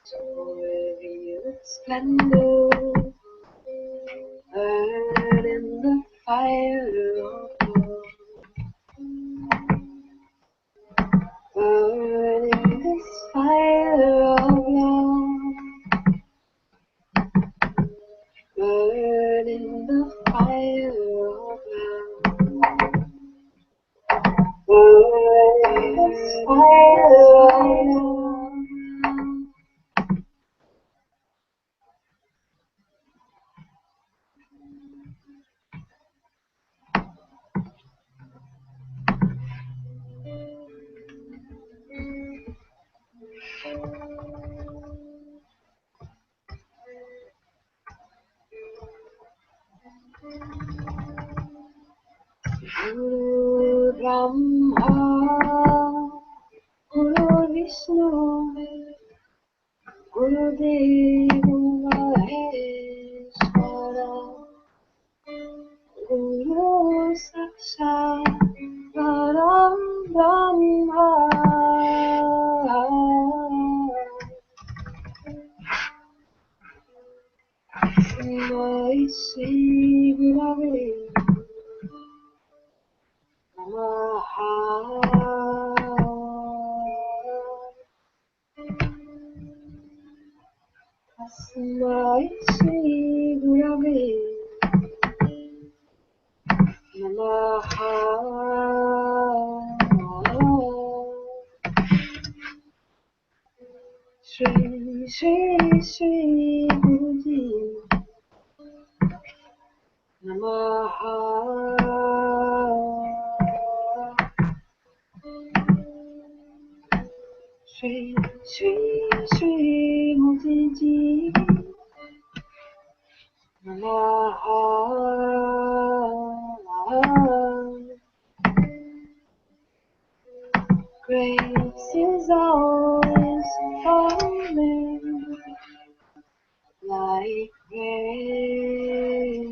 to reveal its splendor, burn in the fire of love, burn in this fire of love, burn in the fire of love, burn in this fire of love. Guru Brahma, Guru Vishnu, Guru Deva Maheshwara, Guru Satsang, Param Brahma. Mai Sri Gurave Namaha. Mai Sri Gurave Namaha. Shri Shri Shri Guruji Namaha. Shri Shri Shri Guruji Namaha. Grace is always falling like rain.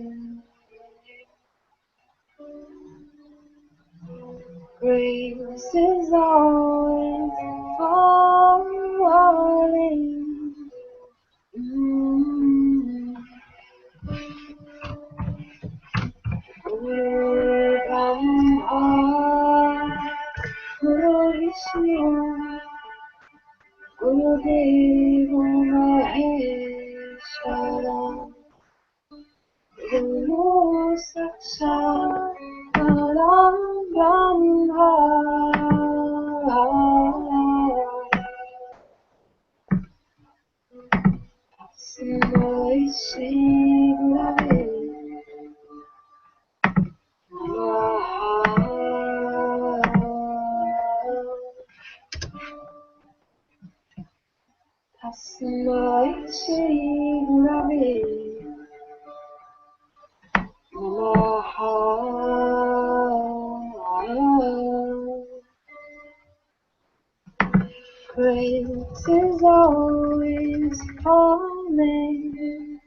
Grace is always falling. Guru Brahma, Guru Vishnu, Guru Deva Maheshwara, Guru Satsang, Param Brahma. Mai Sri Gurave Tasmai Shri Gurave Namaha. Grace is always falling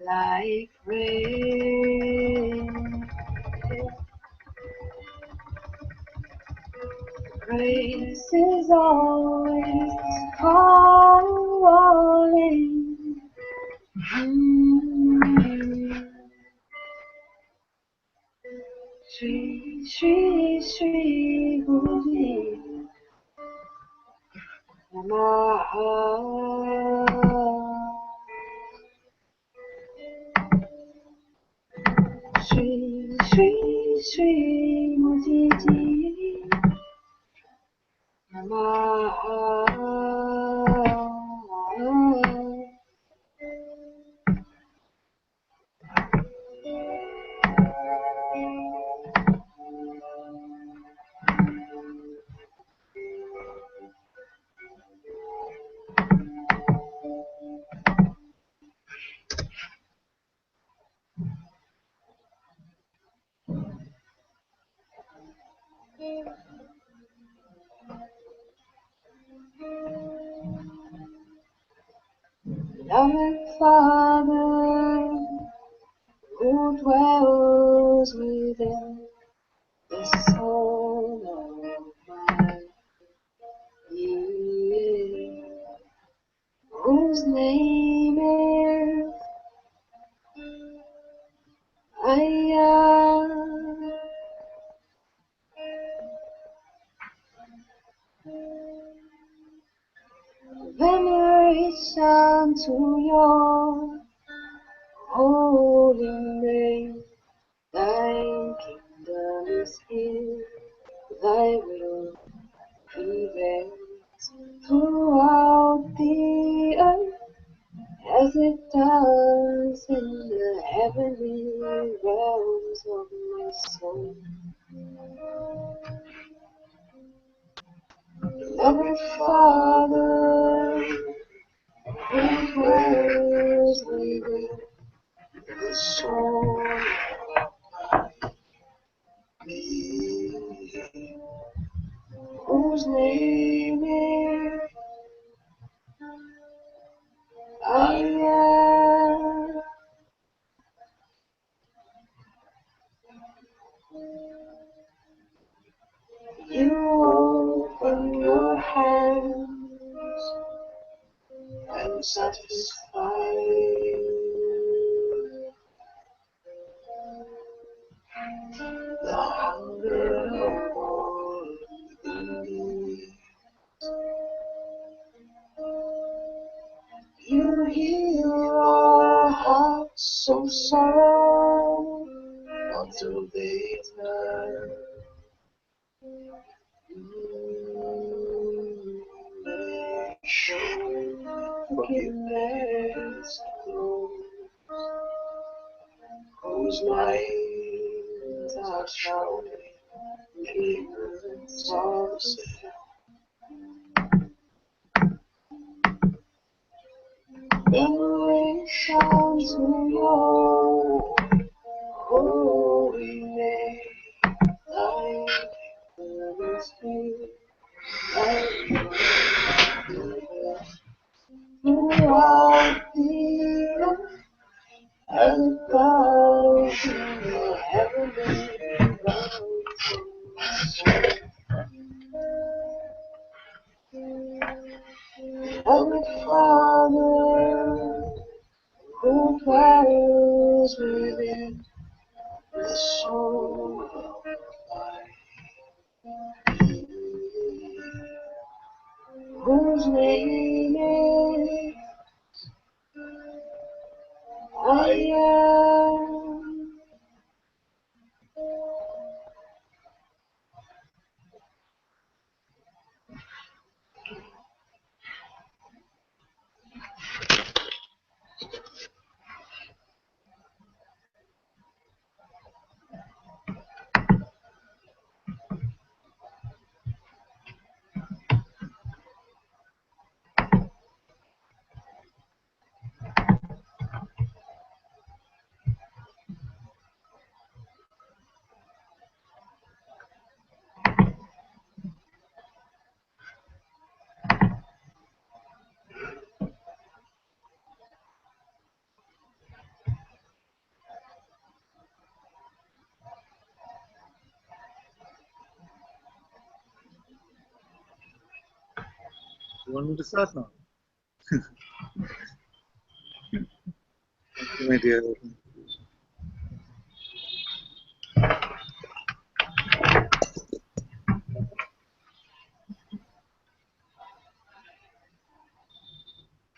like rain. Grace is always falling. Shri Shri Shri Guruji Namaha. Shri Shri Shri Guruji Namaha. Beloved Father, who dwells within the soul of my being, whose name is I am. Veneration to your holy name. Thy kingdom is here, thy will prevails throughout the earth as it does in the heavenly realms of my soul. Beloved Father, who dwells within the soul of me, whose name is I am. You open your hands and satisfy the hunger of all within me. You heal our hearts so sorrow until they turn. Show forgiveness to those whose minds are shrouded in ignorance of sin. Veneration to your holy name, thy kingdom is here, thy will throughout the earth, as it goes in the heavenly realms. Heavenly Father, who dwells within the soul of life, whose name is I am. You want me to start now? Thank you, my dear.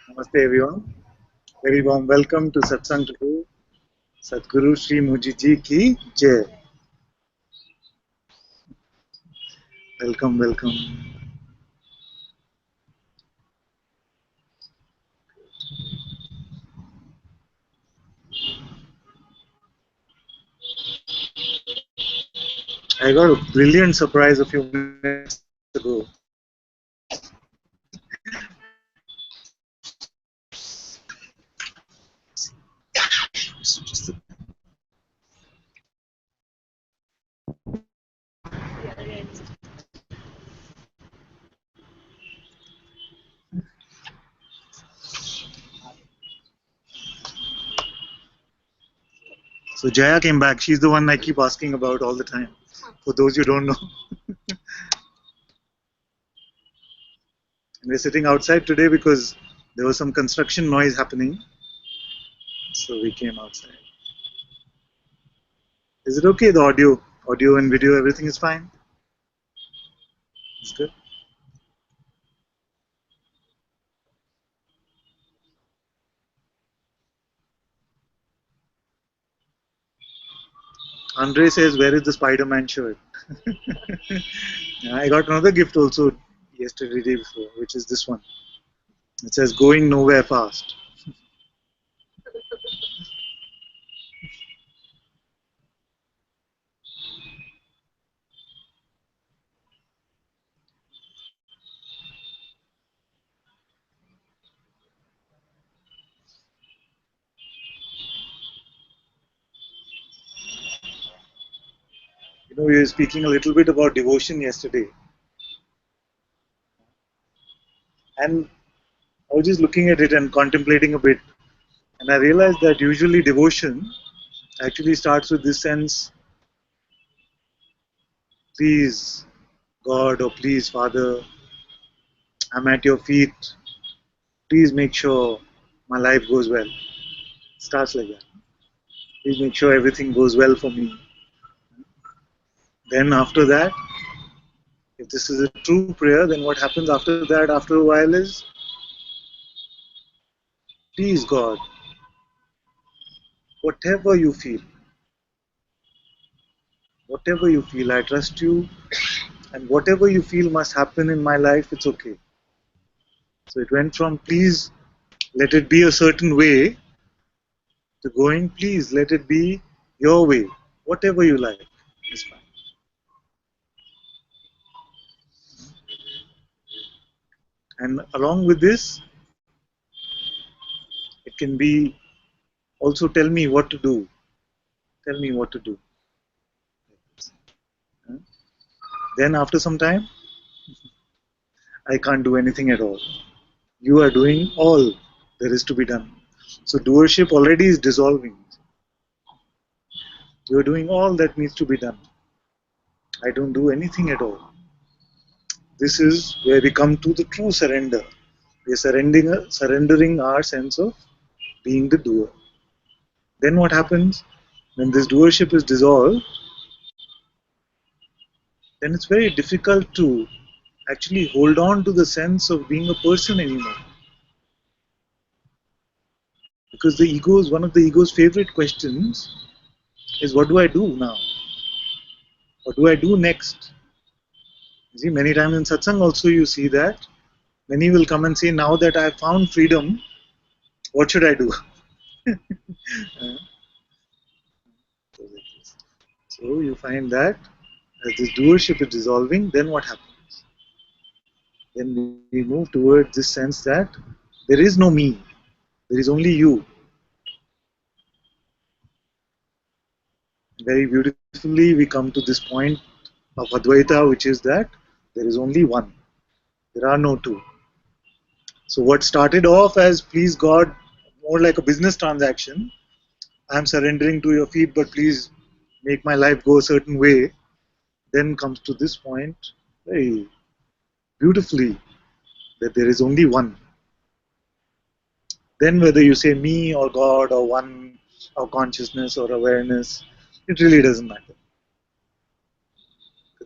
Namaste, everyone. Very warm welcome to Satsang today. Sadhguru Sri Muji Ji ki Jai. Welcome, welcome. I got a brilliant surprise a few minutes ago. So Jaya came back. She's the one I keep asking about all the time. For those you don't know. We're sitting outside today because There was some construction noise happening, so we came outside. Is it okay? The audio and video, everything is fine. It's good. Andre says, "Where is the Spider-Man shirt?" I got another gift also yesterday, day before, which is this one. It says, "Going nowhere fast." We were speaking a little bit about devotion yesterday, and I was just looking at it and contemplating a bit, and I realized that usually devotion actually starts with this sense, please God or please Father, I'm at your feet. Please make sure my life goes well. Starts like that. Please make sure everything goes well for me. Then after that, if this is a true prayer, then what happens after that, after a while, is please God, whatever you feel, whatever you feel, I trust you, and whatever you feel must happen in my life, it's okay. So it went from please let it be a certain way to going, please let it be your way, whatever you like is fine. And along with this, it can be also tell me what to do. Tell me what to do. Then after some time, I can't do anything at all. You are doing all there is to be done. So doership already is dissolving. You are doing all that needs to be done. I don't do anything at all. This is where we come to the true surrender. We are surrendering our sense of being the doer. Then what happens when this doership is dissolved? Then it's very difficult to actually hold on to the sense of being a person anymore. Because the ego's one of the ego's favorite questions is what do I do now? What do I do next? You see, many times in satsang also you see that many will come and say, now that I have found freedom, what should I do? So you find that as this doership is dissolving, then what happens? Then we move towards this sense that there is no me, there is only you. Very beautifully, we come to this point of Advaita, which is that there is only one, there are no two. So, what started off as please God, more like a business transaction, I'm surrendering to your feet, but please make my life go a certain way, then comes to this point very beautifully that there is only one. Then, whether you say me or God or one or consciousness or awareness, it really doesn't matter.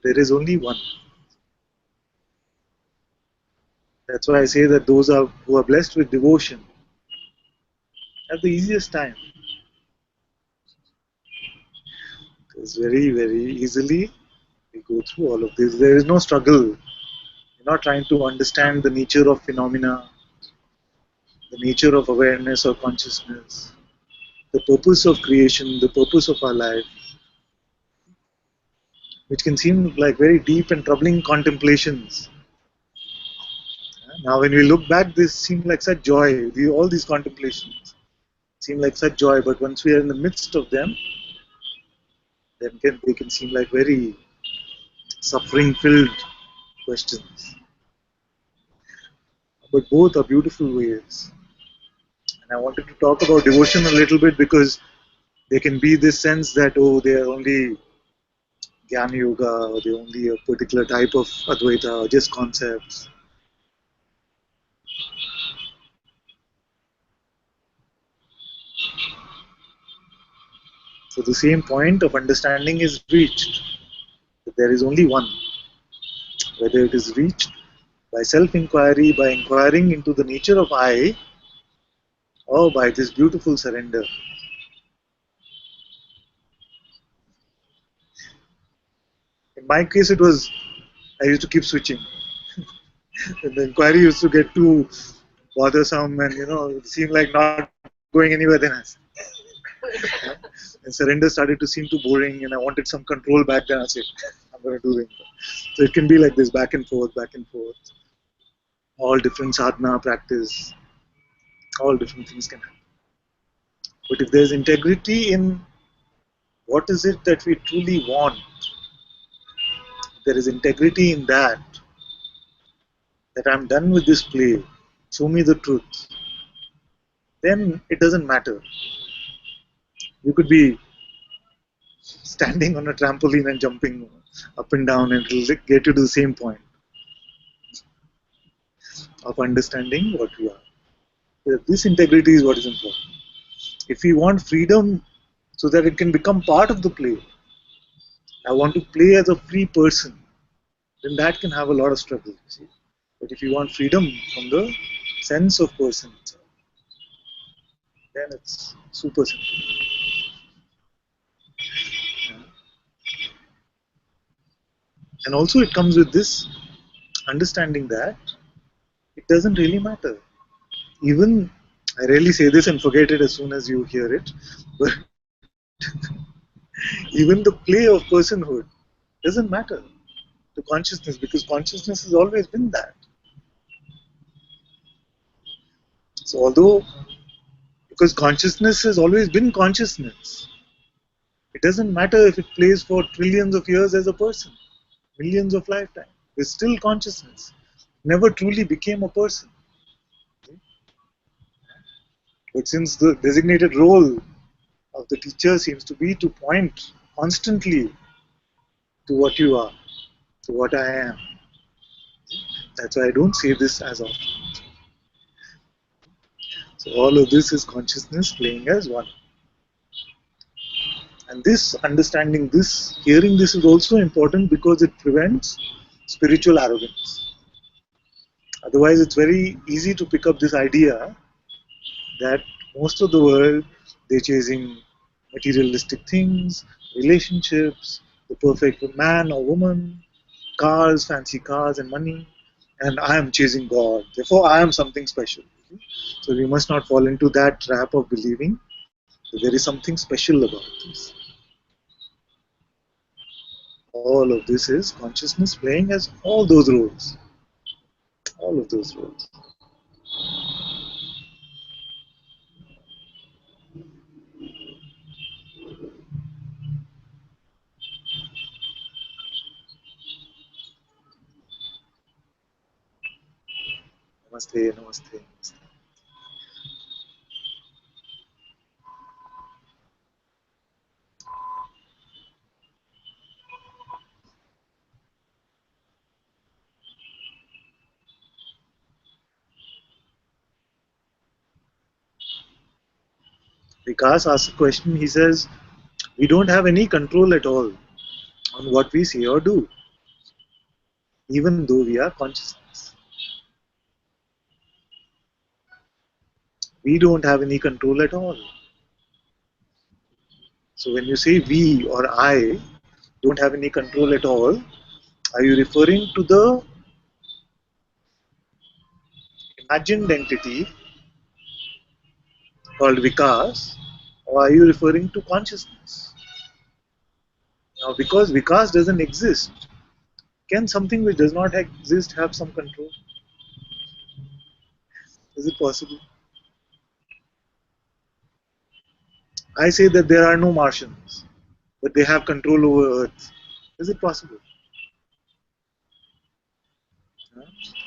There is only one. That's why I say that those who are blessed with devotion have the easiest time. Because very, very easily we go through all of this. There is no struggle. You're not trying to understand the nature of phenomena, the nature of awareness or consciousness, the purpose of creation, the purpose of our life, which can seem like very deep and troubling contemplations. Now, when we look back, this seemed like such joy. All these contemplations seem like such joy, but once we are in the midst of them, then they can seem like very suffering-filled questions. But both are beautiful ways. And I wanted to talk about devotion a little bit because there can be this sense that, oh, they are only Jnana Yoga or they're only a particular type of Advaita or just concepts. So the same point of understanding is reached. That there is only one. Whether it is reached by self-inquiry, by inquiring into the nature of I, or by this beautiful surrender. In my case, it was I used to keep switching. And the inquiry used to get too bothersome, and it seemed like not going anywhere. Then and surrender started to seem too boring, and I wanted some control back. Then I said, I'm going to do it. So it can be like this, back and forth, back and forth. All different sadhana practice, all different things can happen. But if there's integrity in what is it that we truly want, if there is integrity in that I'm done with this play, show me the truth, then it doesn't matter. You could be standing on a trampoline and jumping up and down, and it'll get you to the same point of understanding what we are. This integrity is what is important. If we want freedom so that it can become part of the play, I want to play as a free person, then that can have a lot of struggle. See? But if you want freedom from the sense of person itself, then it's super simple. And also, it comes with this understanding that it doesn't really matter. Even I rarely say this and forget it as soon as you hear it, but even the play of personhood doesn't matter to consciousness, because consciousness has always been that. So, although, because consciousness has always been consciousness, it doesn't matter if it plays for trillions of years as a person, millions of lifetimes. It's still consciousness. Never truly became a person. But since the designated role of the teacher seems to be to point constantly to what you are, to what I am, that's why I don't say this as often. So all of this is consciousness playing as one. And this understanding this, hearing this is also important because it prevents spiritual arrogance. Otherwise, it's very easy to pick up this idea that most of the world, they're chasing materialistic things, relationships, the perfect man or woman, cars, fancy cars and money, and I am chasing God. Therefore, I am something special. So we must not fall into that trap of believing that there is something special about this. All of this is consciousness playing as all those roles. All of those roles. Namaste, namaste, namaste. Vikas asks a question. He says, we don't have any control at all on what we say or do, even though we are consciousness. We don't have any control at all. So when you say we or I don't have any control at all, are you referring to the imagined entity called Vikas, or are you referring to consciousness? Now, because Vikas doesn't exist, can something which does not exist have some control? Is it possible? I say that there are no Martians, but they have control over Earth. Is it possible?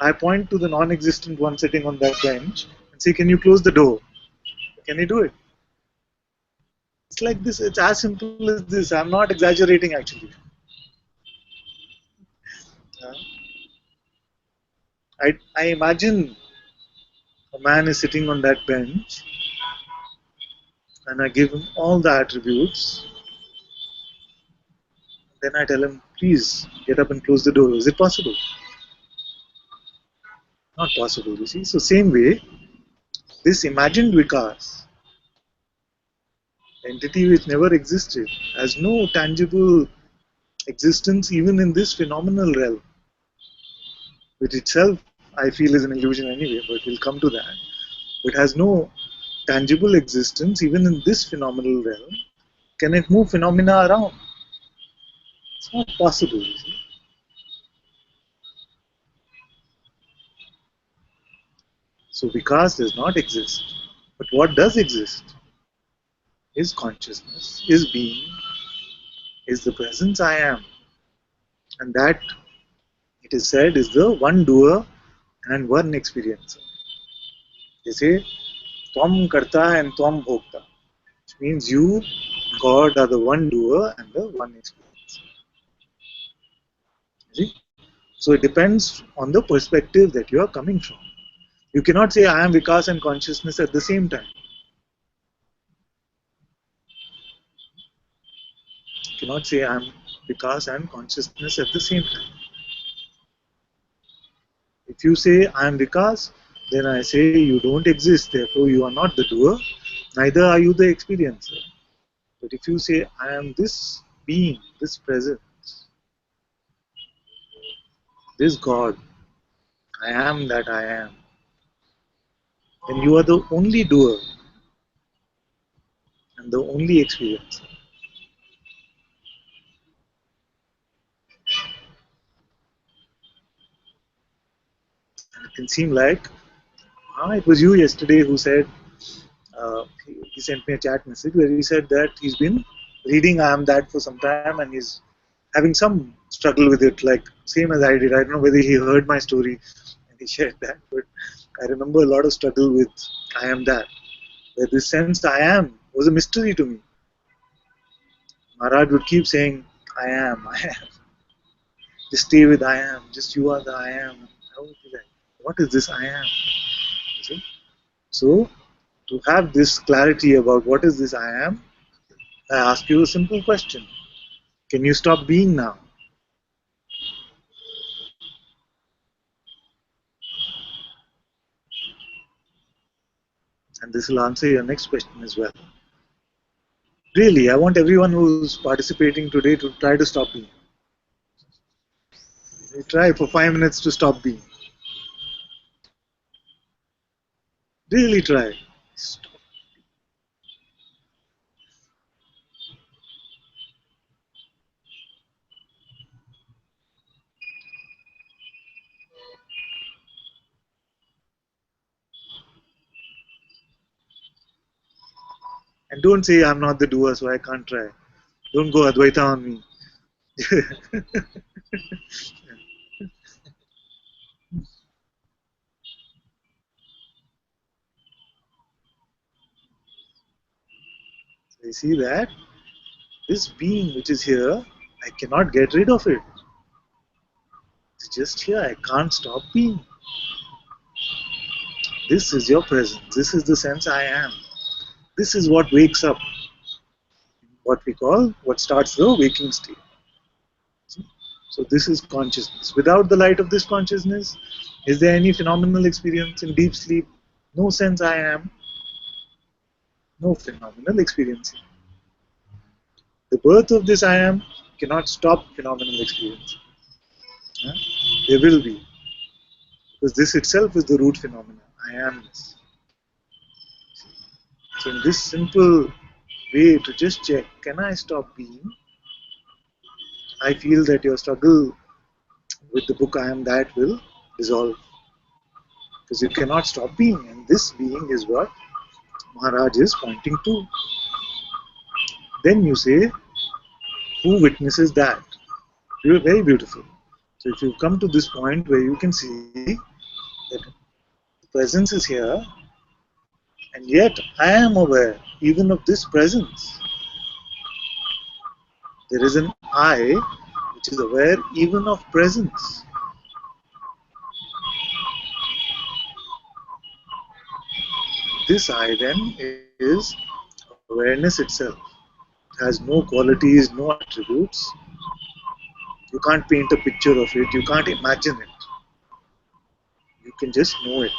I point to the non-existent one sitting on that bench and say, can you close the door? Can you do it? It's like this, it's as simple as this. I'm not exaggerating actually. Uh, I imagine a man is sitting on that bench and I give him all the attributes Then I tell him, please get up and close the door. Is it possible? Not possible, you see. So, same way, this imagined Vikas, entity which never existed, has no tangible existence even in this phenomenal realm, which itself I feel is an illusion anyway, but we'll come to that. But has no tangible existence even in this phenomenal realm. Can it move phenomena around? It's not possible, you see. So Vikas does not exist. But what does exist is consciousness, is being, is the presence I am. And that, it is said, is the one doer and one experiencer. They say, Tvam Karta and Tvam Bhokta, which means you, God, are the one doer and the one experiencer. See? So it depends on the perspective that you are coming from. You cannot say I am Vikas and consciousness at the same time. You cannot say I am Vikas and consciousness at the same time. If you say I am Vikas, then I say you don't exist, therefore you are not the doer, neither are you the experiencer. But if you say I am this being, this presence, this God, I am that I am, then you are the only doer and the only experiencer. And it can seem like it was you yesterday who said, he sent me a chat message where he said that he's been reading I Am That for some time and he's having some struggle with it, like same as I did. I don't know whether he heard my story and he shared that, but I remember a lot of struggle with I Am That, where this sense I am was a mystery to me. Maharaj would keep saying, I am, just stay with I am, just you are the I am. I would be like, what is this I am? You see? So, to have this clarity about what is this I am, I ask you a simple question. Can you stop being now? And this will answer your next question as well. Really, I want everyone who's participating today to try to stop being. You try for 5 minutes to stop being. Really try. And don't say I'm not the doer, so I can't try. Don't go Advaita on me. So you see that this being which is here, I cannot get rid of it. It's just here. I can't stop being. This is your presence. This is the sense I am. This is what wakes up, what we call, what starts the waking state. So this is consciousness. Without the light of this consciousness, is there any phenomenal experience in deep sleep? No sense I am, no phenomenal experience. The birth of this I am cannot stop phenomenal experience. Huh? There will be, because this itself is the root phenomena. I amness. So in this simple way to just check, can I stop being? I feel that your struggle with the book I Am That will dissolve. Because you cannot stop being, and this being is what Maharaj is pointing to. Then you say, who witnesses that? You're very beautiful. So if you come to this point where you can see that the presence is here, and yet I am aware even of this presence. There is an I which is aware even of presence. This I then is awareness itself. It has no qualities, no attributes. You can't paint a picture of it. You can't imagine it. You can just know it.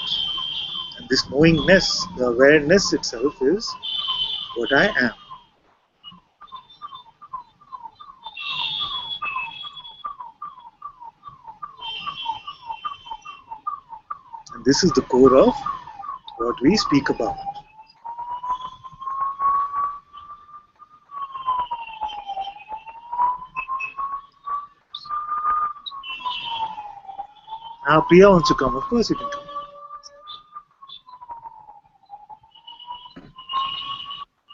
And this knowingness, the awareness itself is what I am. And this is the core of what we speak about. Now, Priya wants to come. Of course, you can come.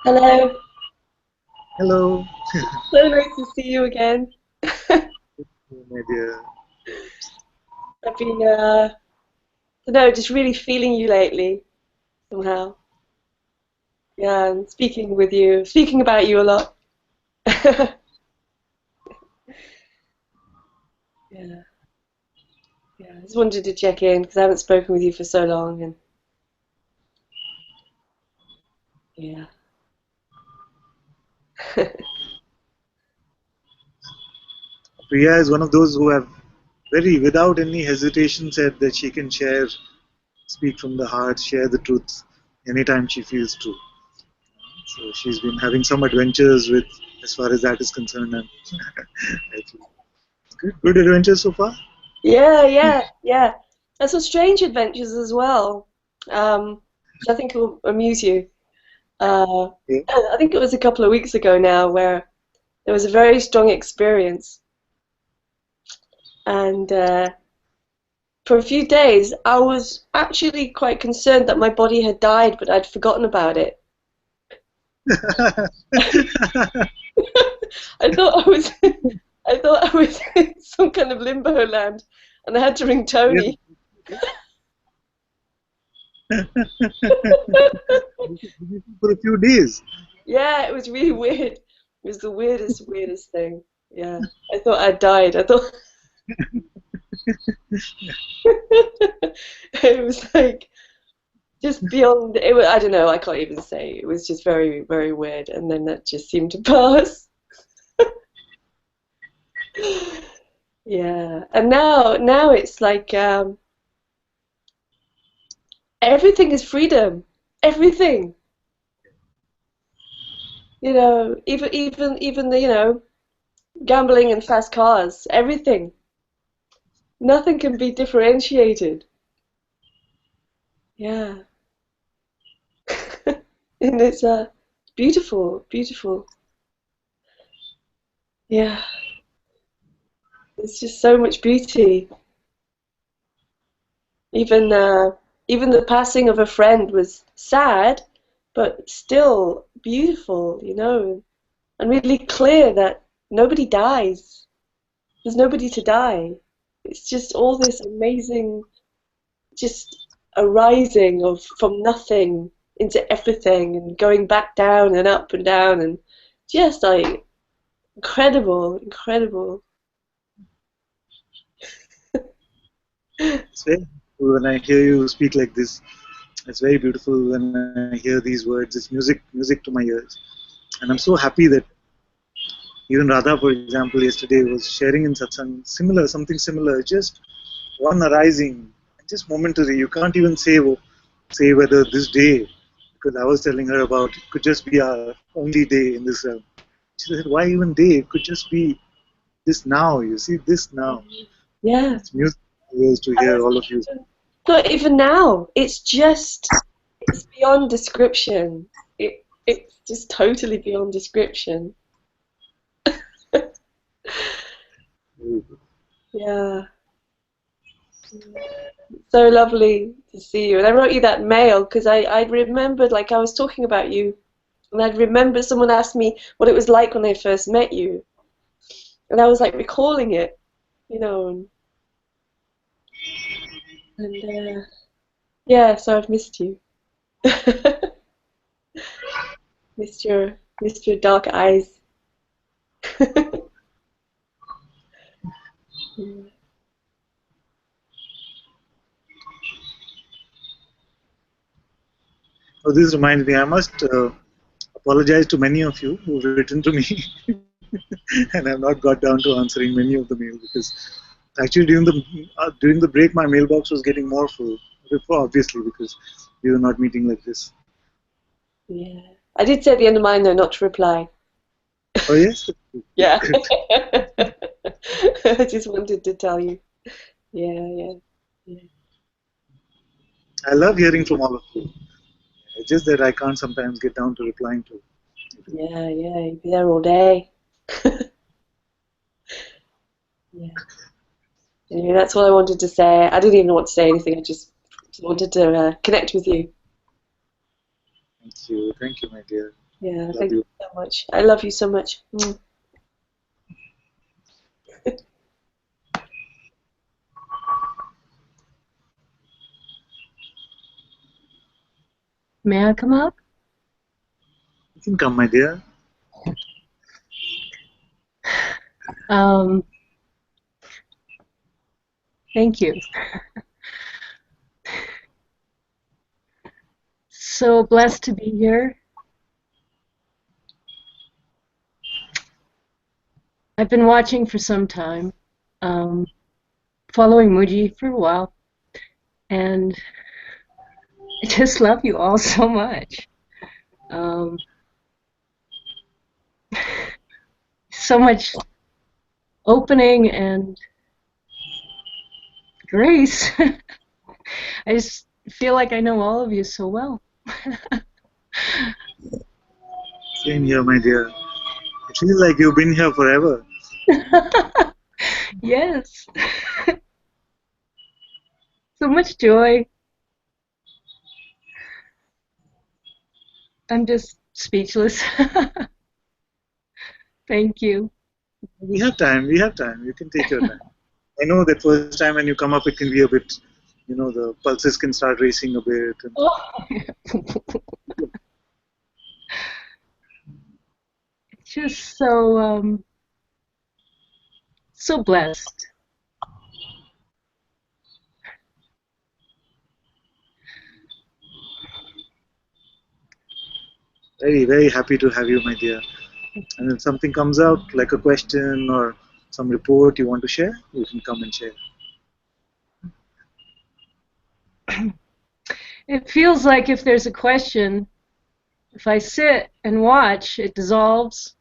Hello. Hello, So nice to see you again. my dear. I've been, I don't know, just really feeling you lately, somehow. Yeah, and speaking with you, speaking about you a lot. Yeah, yeah. I just wanted to check in because I haven't spoken with you for so long, and yeah. Priya is one of those who have very, without any hesitation, said that she can share, speak from the heart, share the truth anytime she feels true. So she's been having some adventures with, as far as that is concerned, and I feel good adventures so far. Yeah, yeah, yeah. And some strange adventures as well, which I think will amuse you. Uh, Yeah. I think it was a couple of weeks ago now where there was a very strong experience, and for a few days I was actually quite concerned that my body had died, but I'd forgotten about it. I thought I was, I thought I was in some kind of limbo land, and I had to ring Yeah. Tony. For a few days. Yeah, it was really weird. It was the weirdest thing. Yeah, I thought I'd died. I thought it was like just beyond. It was, I don't know. I can't even say. It was just very weird, and then that just seemed to pass. Yeah, and now it's like everything is freedom. Everything. Even the gambling and fast cars. Everything. Nothing can be differentiated. Yeah. And it's beautiful, beautiful. Yeah, there's just so much beauty. Even even the passing of a friend was sad, but still beautiful, and really clear that nobody dies. There's nobody to die. It's just all this amazing, just arising of from nothing into everything and going back down and down and just like incredible, incredible. It's very beautiful when I hear you speak like this. It's very beautiful when I hear these words. It's music to my ears. And I'm so happy that even Radha, for example, yesterday was sharing in Satsang something similar, just one arising, just momentary. You can't even say whether this day, because I was telling her about it could just be our only day in this realm. She said, why even day? It could just be this now. You see, this now. Yeah. It's music to And hear all of you. not even now. It's beyond description. It's just totally beyond description. Yeah. So lovely to see you. And I wrote you that mail because I remembered, like, I was talking about you, and I remember someone asked me what it was like when I first met you, and I was like recalling it, you know, and yeah, so I've missed you. Missed your dark eyes. Oh, this reminds me, I must apologize to many of you who've written to me. and I've not got down to answering many of the mail because actually during the break my mailbox was getting more full. Obviously because we were not meeting like this. Yeah. I did say at the end of mine though not to reply. Oh yes. Yeah. Good. I just wanted to tell you. Yeah. I love hearing from all of you. It's just that I can't sometimes get down to replying to. Yeah. You'd be there all day. Yeah. Anyway, that's all I wanted to say. I didn't even want to say anything. I just wanted to connect with you. Thank you, my dear. Yeah, Love thank you. you so much. I love you so much. May I come up? You can come, my dear. Thank you. So blessed to be here. I've been watching for some time, following Muji for a while, and I just love you all so much. So much opening and grace. I just feel like I know all of you so well. Same here, my dear. It feels like you've been here forever. Yes. So much joy. I'm just speechless. Thank you. We have time. We have time. You can take your time. I know that first time when you come up, it can be a bit, the pulses can start racing a bit. And Oh. Just so blessed. very, very happy to have you, my dear. And if something comes out, like a question or some report you want to share, you can come and share. It feels like if there's a question, if I sit and watch, it dissolves.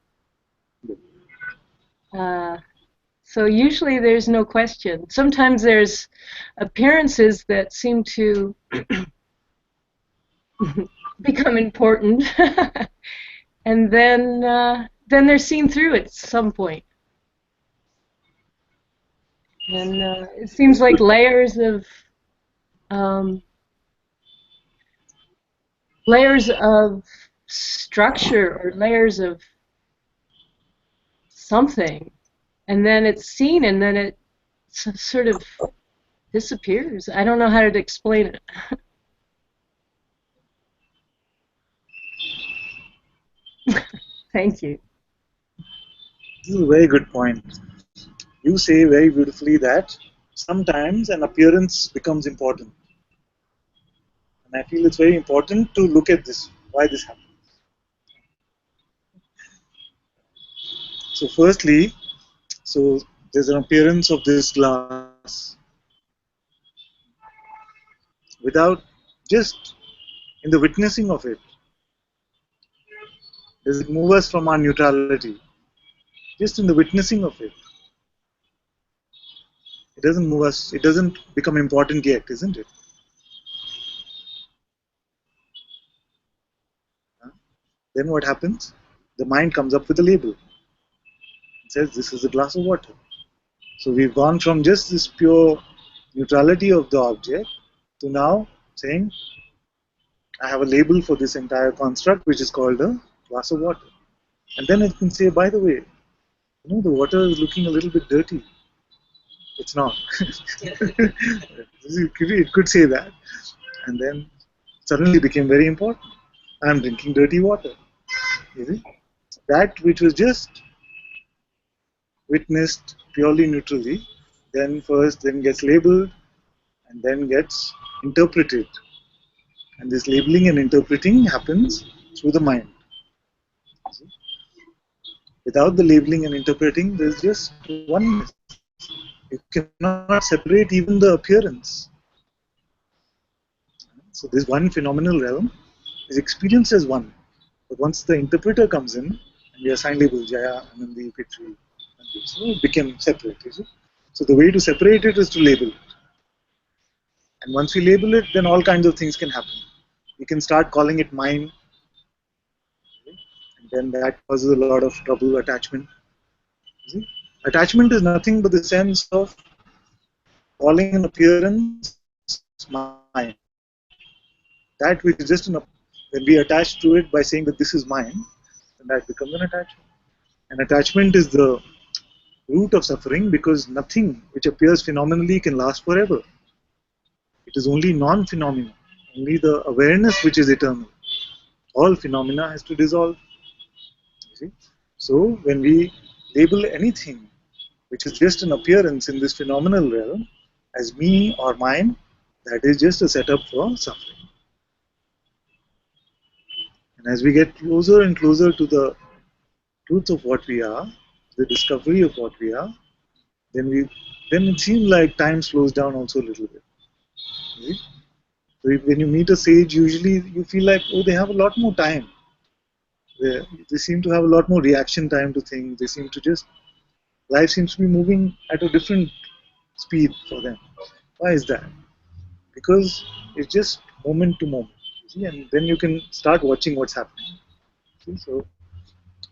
So usually there's no question. Sometimes there's appearances that seem to become important, and then they're seen through at some point. And it seems like um, layers of structure or layers of something, and then it's seen, and then it sort of disappears. I don't know how to explain it. Thank you. This is a very good point. You say very beautifully that sometimes an appearance becomes important. And I feel it's very important to look at this, why this happens. So, firstly, so there's an appearance of this glass without just in the witnessing of it. Does it move us from our neutrality? Just in the witnessing of it. It doesn't move us, it doesn't become important yet, isn't it? Then what happens? The mind comes up with a label. It says this is a glass of water. So we've gone from just this pure neutrality of the object to now saying I have a label for this entire construct which is called a glass of water. And then it can say, by the way, the water is looking a little bit dirty. It's not. It could say that. And then suddenly became very important. I'm drinking dirty water. You see? That which was just witnessed purely neutrally, then gets labeled and then gets interpreted. And this labeling and interpreting happens through the mind. Without the labeling and interpreting, there's just oneness. You cannot separate even the appearance. So this one phenomenal realm is experienced as one. But once the interpreter comes in, and we assign labels, Jaya, Anandi, Pitri, so it became separate. You see? So the way to separate it is to label it. And once we label it, then all kinds of things can happen. We can start calling it mine, and then that causes a lot of trouble, attachment. You see? Attachment is nothing but the sense of calling an appearance mine. That which is just an appearance. When we attach to it by saying that this is mine, then that becomes an attachment. And attachment is the root of suffering because nothing which appears phenomenally can last forever. It is only non-phenomena, only the awareness which is eternal. All phenomena has to dissolve. You see? So when we label anything which is just an appearance in this phenomenal realm as me or mine, that is just a setup for suffering. And as we get closer and closer to the truth of what we are, the discovery of what we are, then it seems like time slows down also a little bit. You see? So when you meet a sage, usually you feel like, oh, they have a lot more time. They seem to have a lot more reaction time to things. They seem to just, life seems to be moving at a different speed for them. Why is that? Because it's just moment to moment. You see? And then you can start watching what's happening. See? So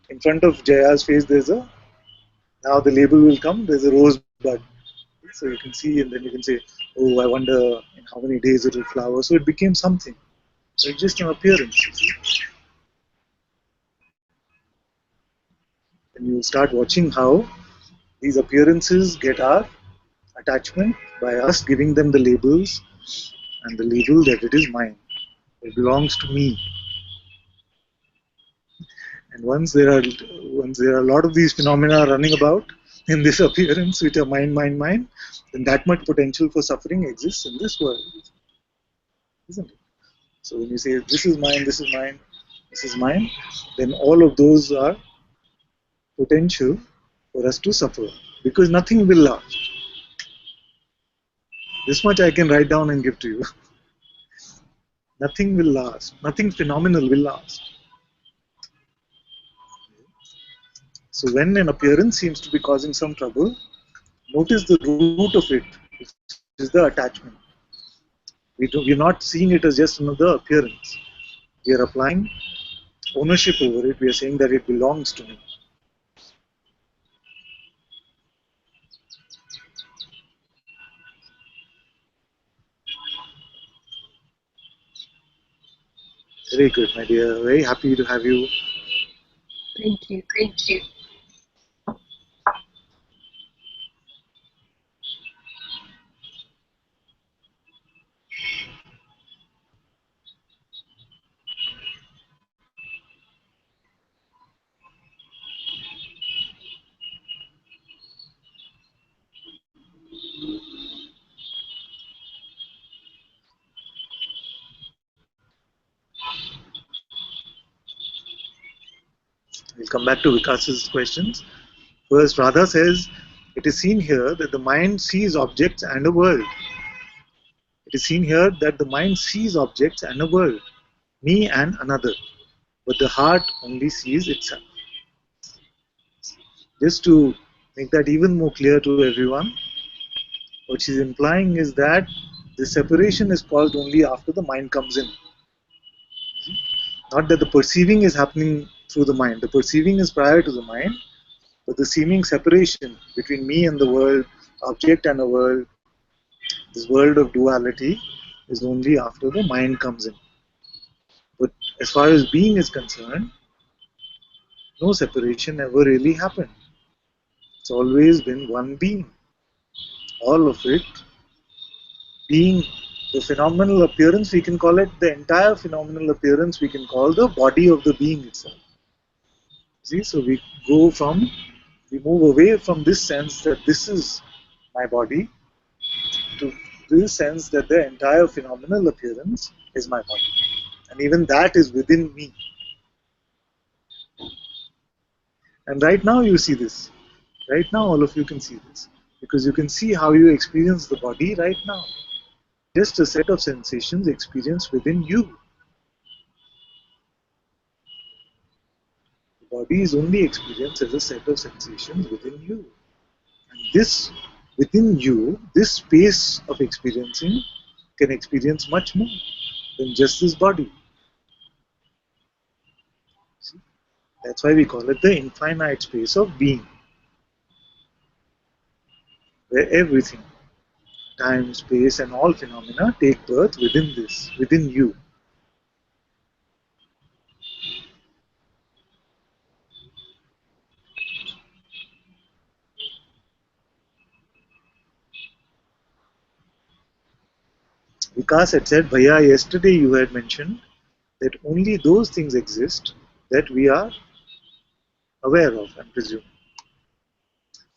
in front of Jaya's face, now the label will come, there's a rosebud. So you can see, and then you can say, oh, I wonder in how many days it will flower. So it became something. So it's just an appearance. You see? And you start watching how these appearances get our attachment by us giving them the labels and the label that it is mine. It belongs to me. And once there are a lot of these phenomena running about in this appearance, which are mine, then that much potential for suffering exists in this world, isn't it? So when you say this is mine, this is mine, this is mine, then all of those are potential for us to suffer because nothing will last. This much I can write down and give to you. Nothing will last. Nothing phenomenal will last. So when an appearance seems to be causing some trouble, notice the root of it, which is the attachment. We're not seeing it as just another appearance. We are applying ownership over it. We are saying that it belongs to me. Very good, my dear. Very happy to have you. Thank you. Thank you. We'll come back to Vikas's questions. First, Radha says, it is seen here that the mind sees objects and a world. It is seen here that the mind sees objects and a world, me and another, but the heart only sees itself. Just to make that even more clear to everyone, what she's implying is that the separation is caused only after the mind comes in. Not that the perceiving is happening through the mind. The perceiving is prior to the mind, but the seeming separation between me and the world, object and a world, this world of duality, is only after the mind comes in. But as far as being is concerned, no separation ever really happened. It's always been one being. All of it being the phenomenal appearance, we can call it the entire phenomenal appearance, we can call the body of the being itself. See, so we move away from this sense that this is my body to this sense that the entire phenomenal appearance is my body. And even that is within me. And right now you see this. Right now all of you can see this. Because you can see how you experience the body right now. Just a set of sensations experienced within you. The body is only experienced as a set of sensations within you. And this, within you, this space of experiencing can experience much more than just this body. See? That's why we call it the infinite space of being, where everything, time, space, and all phenomena take birth within this, within you. Vikas had said, Bhaiya, yesterday you had mentioned that only those things exist that we are aware of and presume.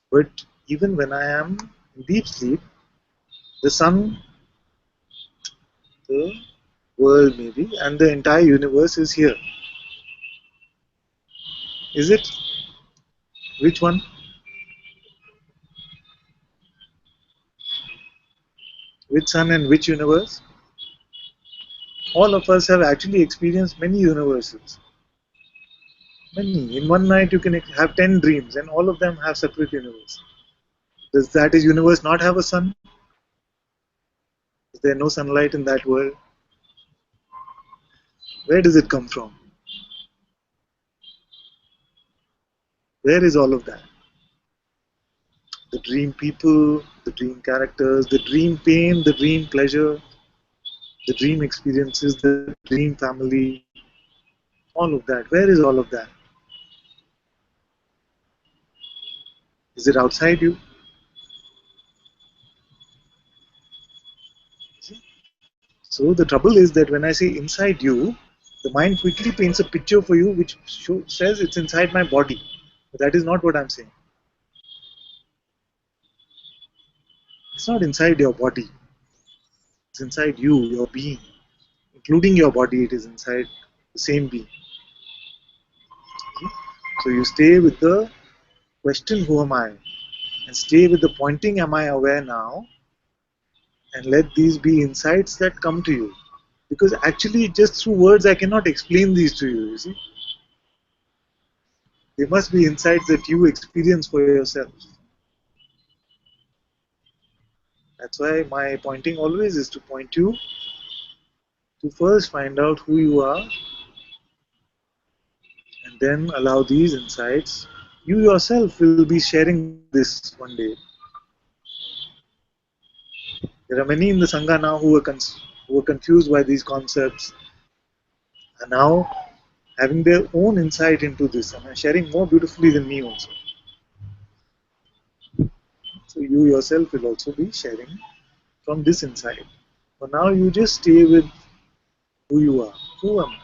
But even when I am in deep sleep, the sun, the world maybe, and the entire universe is here. Is it? Which one? Which sun and which universe? All of us have actually experienced many universes. Many. In one night you can have 10 dreams and all of them have separate universes. Does that universe not have a sun? Is there no sunlight in that world? Where does it come from? Where is all of that? The dream people, the dream characters, the dream pain, the dream pleasure, the dream experiences, the dream family, all of that. Where is all of that? Is it outside you? So the trouble is that when I say inside you, the mind quickly paints a picture for you which says it's inside my body. But that is not what I'm saying. It's not inside your body. It's inside you, your being. Including your body, it is inside the same being. So you stay with the question, who am I? And stay with the pointing, am I aware now? And let these be insights that come to you. Because actually, just through words, I cannot explain these to you, you see. They must be insights that you experience for yourself. That's why my pointing always is to point you to first find out who you are and then allow these insights. You yourself will be sharing this one day. There are many in the Sangha now who are confused by these concepts and now having their own insight into this and are sharing more beautifully than me also. So you yourself will also be sharing from this insight. For now, you just stay with who you are. Who am I?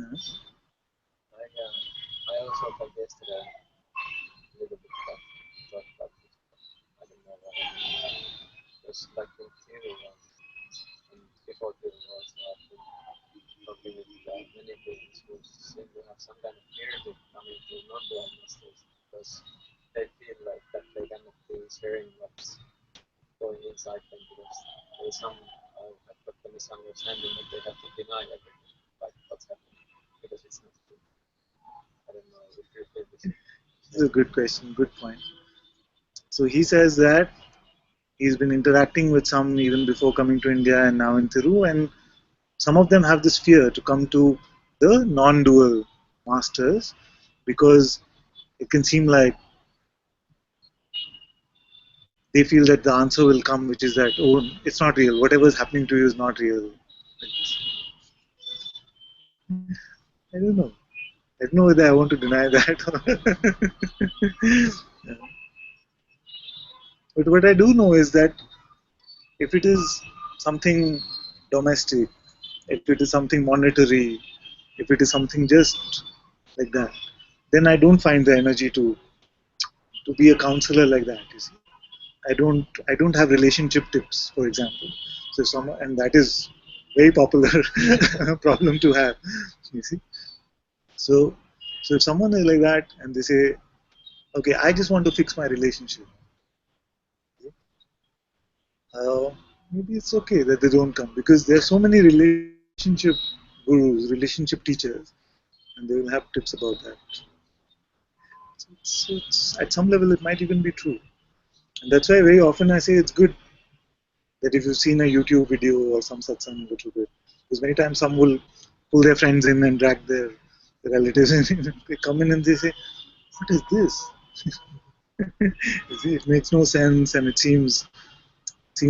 I also thought yesterday a little bit about thought about this. I don't know why. Just like in theory once, and before theory was, I've been talking with many beings who seem to have some kind of fear to coming to non-dual masters because they feel like that they cannot be sharing what's going inside them because there is some I've got the misunderstanding that they have to deny everything, like what's happening, because it's not true. I don't know if you feel this. This is a good question, good point. So he says that he's been interacting with some even before coming to India and now in Thiru, and some of them have this fear to come to the non-dual masters because it can seem like they feel that the answer will come, which is that, oh, it's not real. Whatever is happening to you is not real. Like I don't know. I don't know whether I want to deny that. But what I do know is that if it is something domestic, if it is something monetary, if it is something just like that, then I don't find the energy to be a counselor like that. You see, I don't have relationship tips, for example. So some and that is very popular problem to have. You see, so so if someone is like that and they say, okay, I just want to fix my relationship, uh, maybe it's okay that they don't come because there are so many relationship gurus, relationship teachers, and they will have tips about that. At some level, it might even be true. And that's why very often I say it's good that if you've seen a YouTube video or some satsang a little bit, because many times some will pull their friends in and drag their relatives in. They come in and they say, "What is this?" You see, it makes no sense and it seems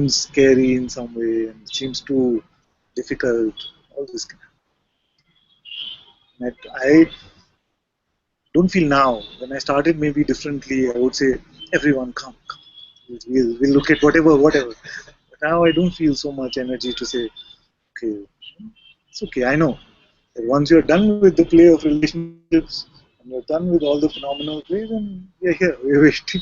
scary in some way and it seems too difficult. All this kind of. I don't feel now. When I started maybe differently, I would say, everyone come. We'll look at whatever. But now I don't feel so much energy to say, okay, it's okay. I know that once you're done with the play of relationships and you're done with all the phenomenal play, then we're here, we're waiting.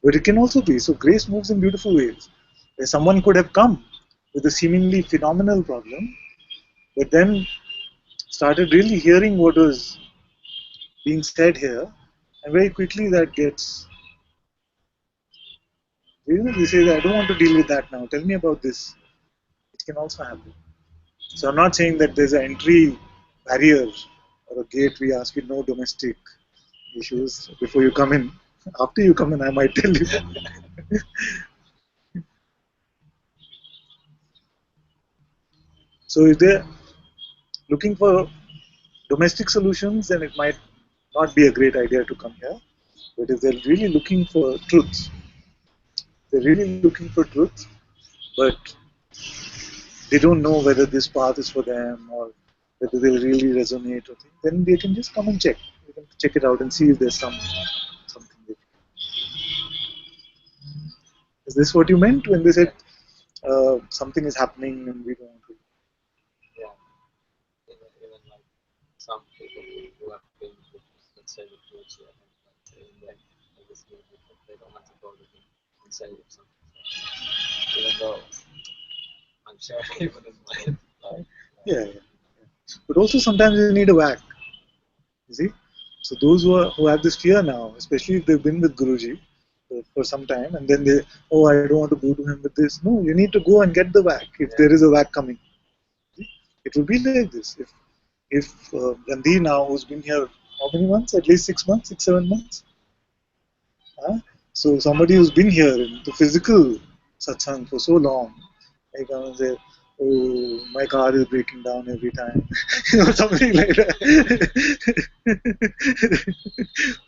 But it can also be. So grace moves in beautiful ways. Where someone could have come with a seemingly phenomenal problem, but then started really hearing what was being said here, and very quickly that gets, they say that I don't want to deal with that now. Tell me about this. It can also happen. So I'm not saying that there's an entry barrier or a gate we ask you no domestic issues before you come in. After you come in, I might tell you. So if they're looking for domestic solutions, then it might not be a great idea to come here. But if they're really looking for truth, they're really looking for truth, but they don't know whether this path is for them or whether they'll really resonate or things, then they can just come and check. You can check it out and see if there's something there. Is this what you meant when they said something is happening and we don't want to? Yeah, even like some people who have been, let's say, with Gucci and like saying like this movie, but they don't want to go to him and say something. Even though I'm sure he wouldn't mind. Like, Yeah. But also sometimes you need a whack. You see, so those who have this fear now, especially if they've been with Guruji for some time, and then they, oh, I don't want to go to him with this. No, you need to go and get the whack if there is a whack coming. It will be like this. If Gandhi now, who's been here how many months? At least 6 months, 6 7 months. So somebody who's been here in the physical satsang for so long, like I say, oh, my car is breaking down every time, something like that.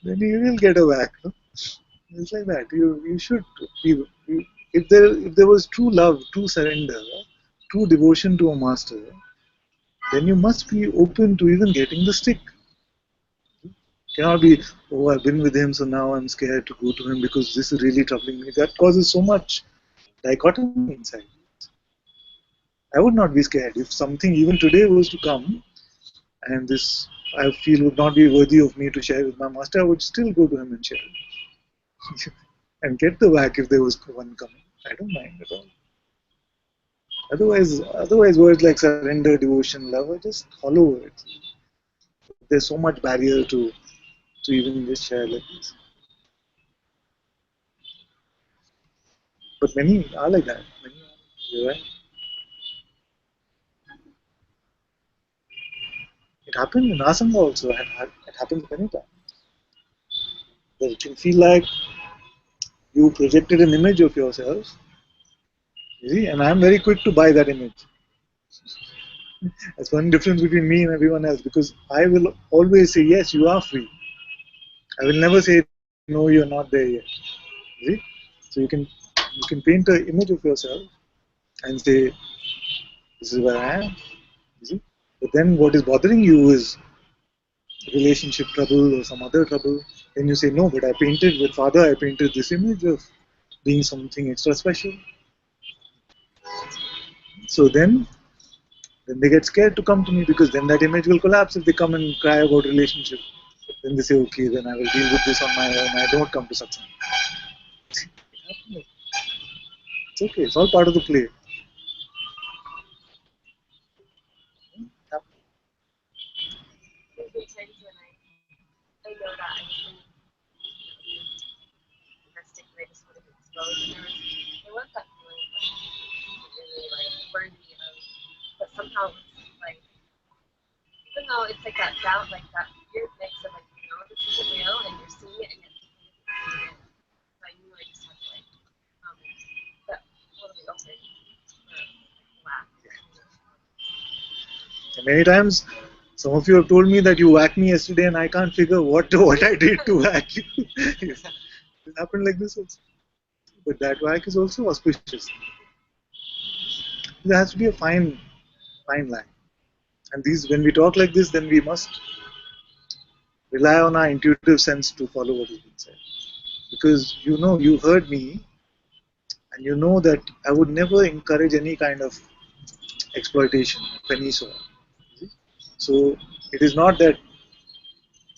Then you will get a whack. No? It's like that. You should be. If there was true love, true surrender, true devotion to a master, then you must be open to even getting the stick. Cannot be, oh, I've been with him, so now I'm scared to go to him because this is really troubling me. That causes so much dichotomy inside. I would not be scared. If something even today was to come and this I feel would not be worthy of me to share with my master, I would still go to him and share it. And get the whack if there was one coming. I don't mind at all. Otherwise, words like surrender, devotion, love are just hollow words. There's so much barrier to even just share like this. But many are like that. Many are. You're right. It happened in our Sangha also. It happens many times. That it can feel like you projected an image of yourself, you see, and I'm very quick to buy that image. That's one difference between me and everyone else because I will always say, yes, you are free. I will never say, no, you're not there yet. See? So you can paint an image of yourself and say, this is where I am. You see? But then what is bothering you is relationship trouble or some other trouble. Then you say, no, but I painted with father, I painted this image of being something extra special. So then they get scared to come to me because then that image will collapse if they come and cry about relationship. Then they say, okay, then I will deal with this on my own. I don't come to Satsang. It's okay. It's all part of the play. There's been times when I know that I just been domestic and I just want to be exposed. And there was that feeling of like really like worthy of, but somehow it's like even though it's like that doubt, like that weird mix of like this isn't real and you're seeing it and yet you can't see it. So I knew I just had to like that totally open laugh. And many times, some of you have told me that you whacked me yesterday, and I can't figure what I did to whack you. It happened like this also. But that whack is also auspicious. There has to be a fine line. And when we talk like this, then we must rely on our intuitive sense to follow what is being said. Because you heard me, and you know that I would never encourage any kind of exploitation of any sort. So it is not that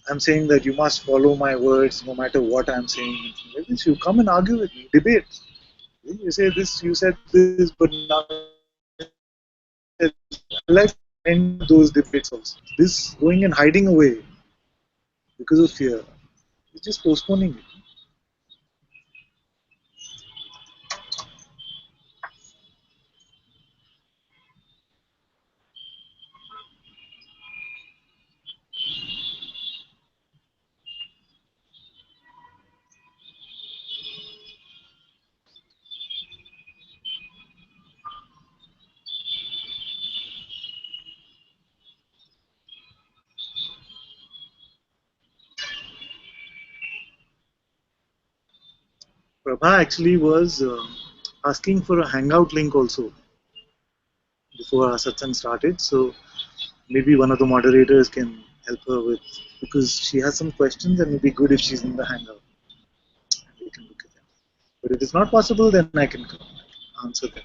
I'm saying that you must follow my words no matter what I'm saying. You come and argue with me, debate. You say this, you said this, but now I like end those debates also. This going and hiding away because of fear is just postponing it. Prabha actually was asking for a hangout link also before our satsang started. So maybe one of the moderators can help her with because she has some questions and it would be good if she's in the hangout. We can look at them. But if it's not possible, then I can answer them.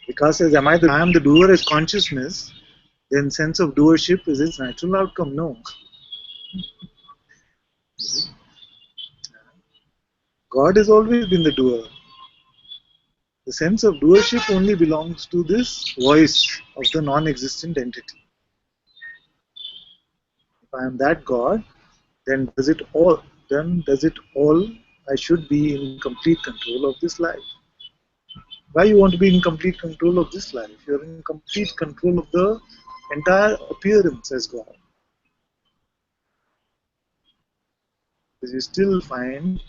Vikas says, I am the doer as consciousness, then sense of doership is its natural outcome. No. God has always been the doer. The sense of doership only belongs to this voice of the non-existent entity. If I am that God, then does it all I should be in complete control of this life. Why you want to be in complete control of this life? You're in complete control of the entire appearance as God. Because you still find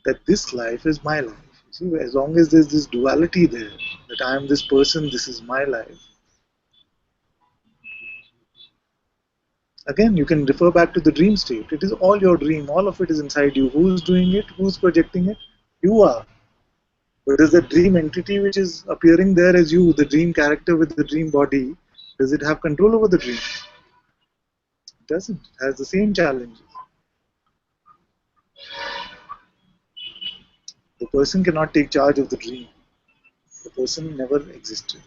that this life is my life. You see, as long as there's this duality there, that I am this person, this is my life, Again, you can refer back to the dream state. It is all your dream. All of it is inside you. Who's doing it? Who's projecting it? You are. But does the dream entity which is appearing there as you, the dream character with the dream body, does it have control over the dream? It doesn't. It has the same challenges. The person cannot take charge of the dream. The person never existed.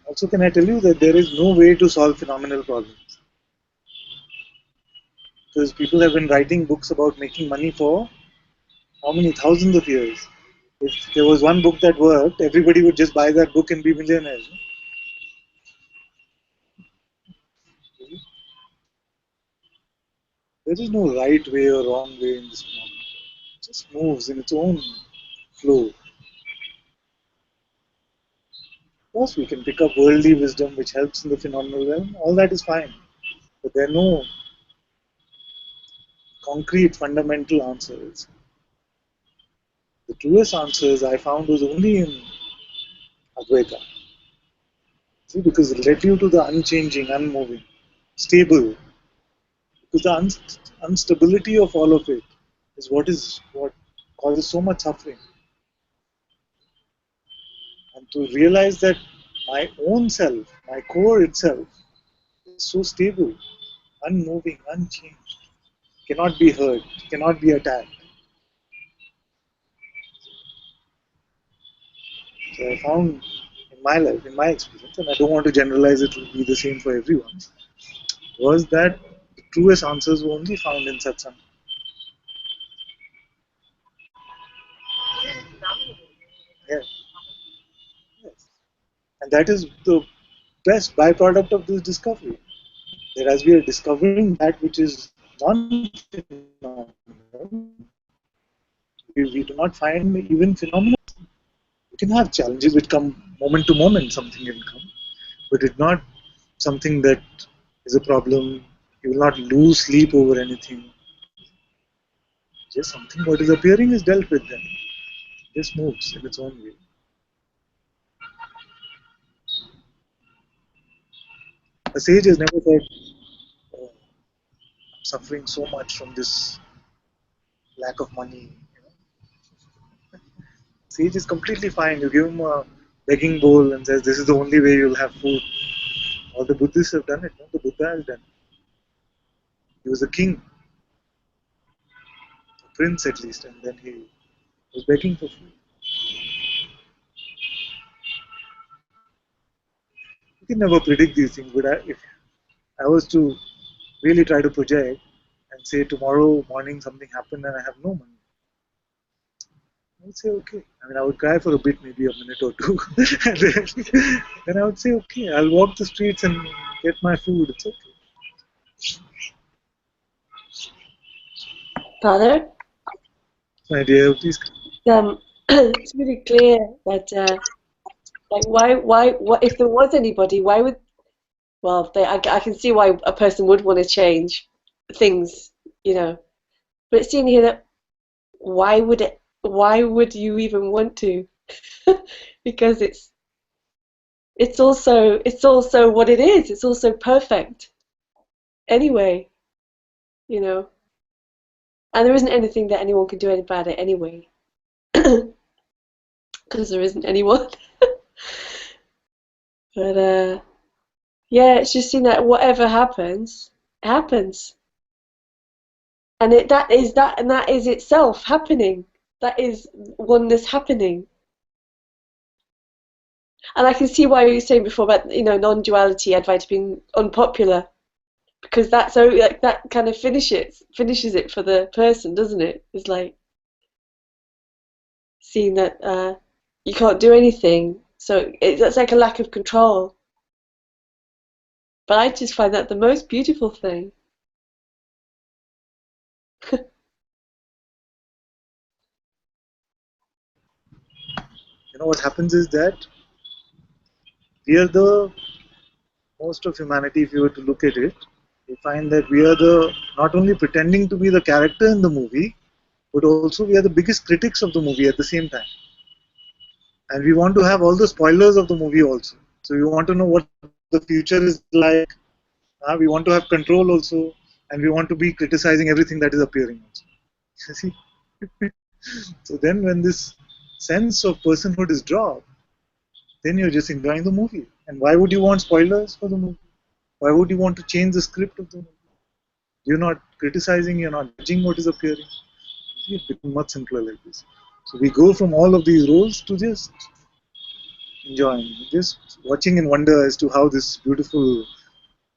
Also, can I tell you that there is no way to solve phenomenal problems? Because people have been writing books about making money for how many thousands of years? If there was one book that worked, everybody would just buy that book and be millionaires. There is no right way or wrong way in this phenomenon. It just moves in its own flow. Of course, we can pick up worldly wisdom which helps in the phenomenal realm. All that is fine. But there are no concrete fundamental answers. The truest answers I found was only in Advaita. See, because it led you to the unchanging, unmoving, stable. Because the instability of all of it is what causes so much suffering. And to realize that my own self, my core itself, is so stable, unmoving, unchanged, cannot be hurt, cannot be attacked. So I found in my life, in my experience, and I don't want to generalize it to be the same for everyone, was that the truest answers were only found in satsang. Yeah. Yes. And that is the best byproduct of this discovery. That as we are discovering that which is non-phenomenal, we do not find even phenomena. You can have challenges which come moment to moment, something can come, but it's not something that is a problem. You will not lose sleep over anything. Just something what is appearing is dealt with then. It just moves in its own way. A sage has never said, oh, I'm suffering so much from this lack of money. Sage is completely fine. You give him a begging bowl and says, this is the only way you'll have food. All the Buddhists have done it. No? The Buddha has done it. He was a king, a prince at least, and then he was begging for food. You can never predict these things, but if I was to really try to project and say tomorrow morning something happened and I have no money, I would say okay. I mean, I would cry for a bit, maybe a minute or two, and then I would say okay. I'll walk the streets and Get my food. It's okay. Father, My dear, please. it's really clear that like what if there was anybody, why would I can see why a person would want to change things, you know. But it's seeing here that why would you even want to? Because it's also what it is. It's also perfect anyway, you know. And there isn't anything that anyone can do about it anyway. Because there isn't anyone. But yeah, it's just seeing that whatever happens, happens. And that is itself happening. That is oneness happening. And I can see why you were saying before about, non-duality Advaita being unpopular, because that's so like that kind of finishes it for the person, doesn't it? It's like seeing that you can't do anything, so that's like a lack of control. But I just find that the most beautiful thing. What happens is that we are the most of humanity. If you were to look at it, you find that we are the not only pretending to be the character in the movie, but also we are the biggest critics of the movie at the same time. And we want to have all the spoilers of the movie also. So we want to know what the future is like. We want to have control also, and we want to be criticizing everything that is appearing also. You see? So then, when this sense of personhood is dropped, then you're just enjoying the movie. And why would you want spoilers for the movie? Why would you want to change the script of the movie? You're not criticizing, you're not judging what is appearing. It becomes much simpler like this. So we go from all of these roles to just enjoying, just watching in wonder as to how this beautiful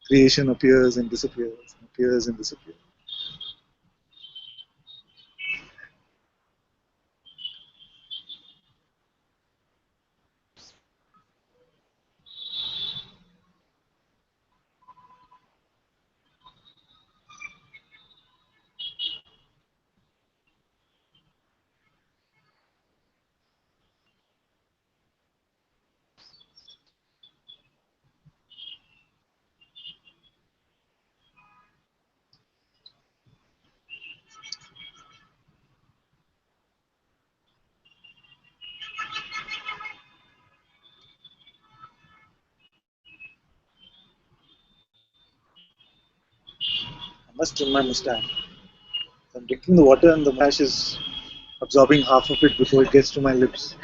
creation appears and disappears, appears and disappears. I must trim my mustache. I'm drinking the water and the mustache is absorbing half of it before it gets to my lips.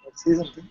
Let's see something.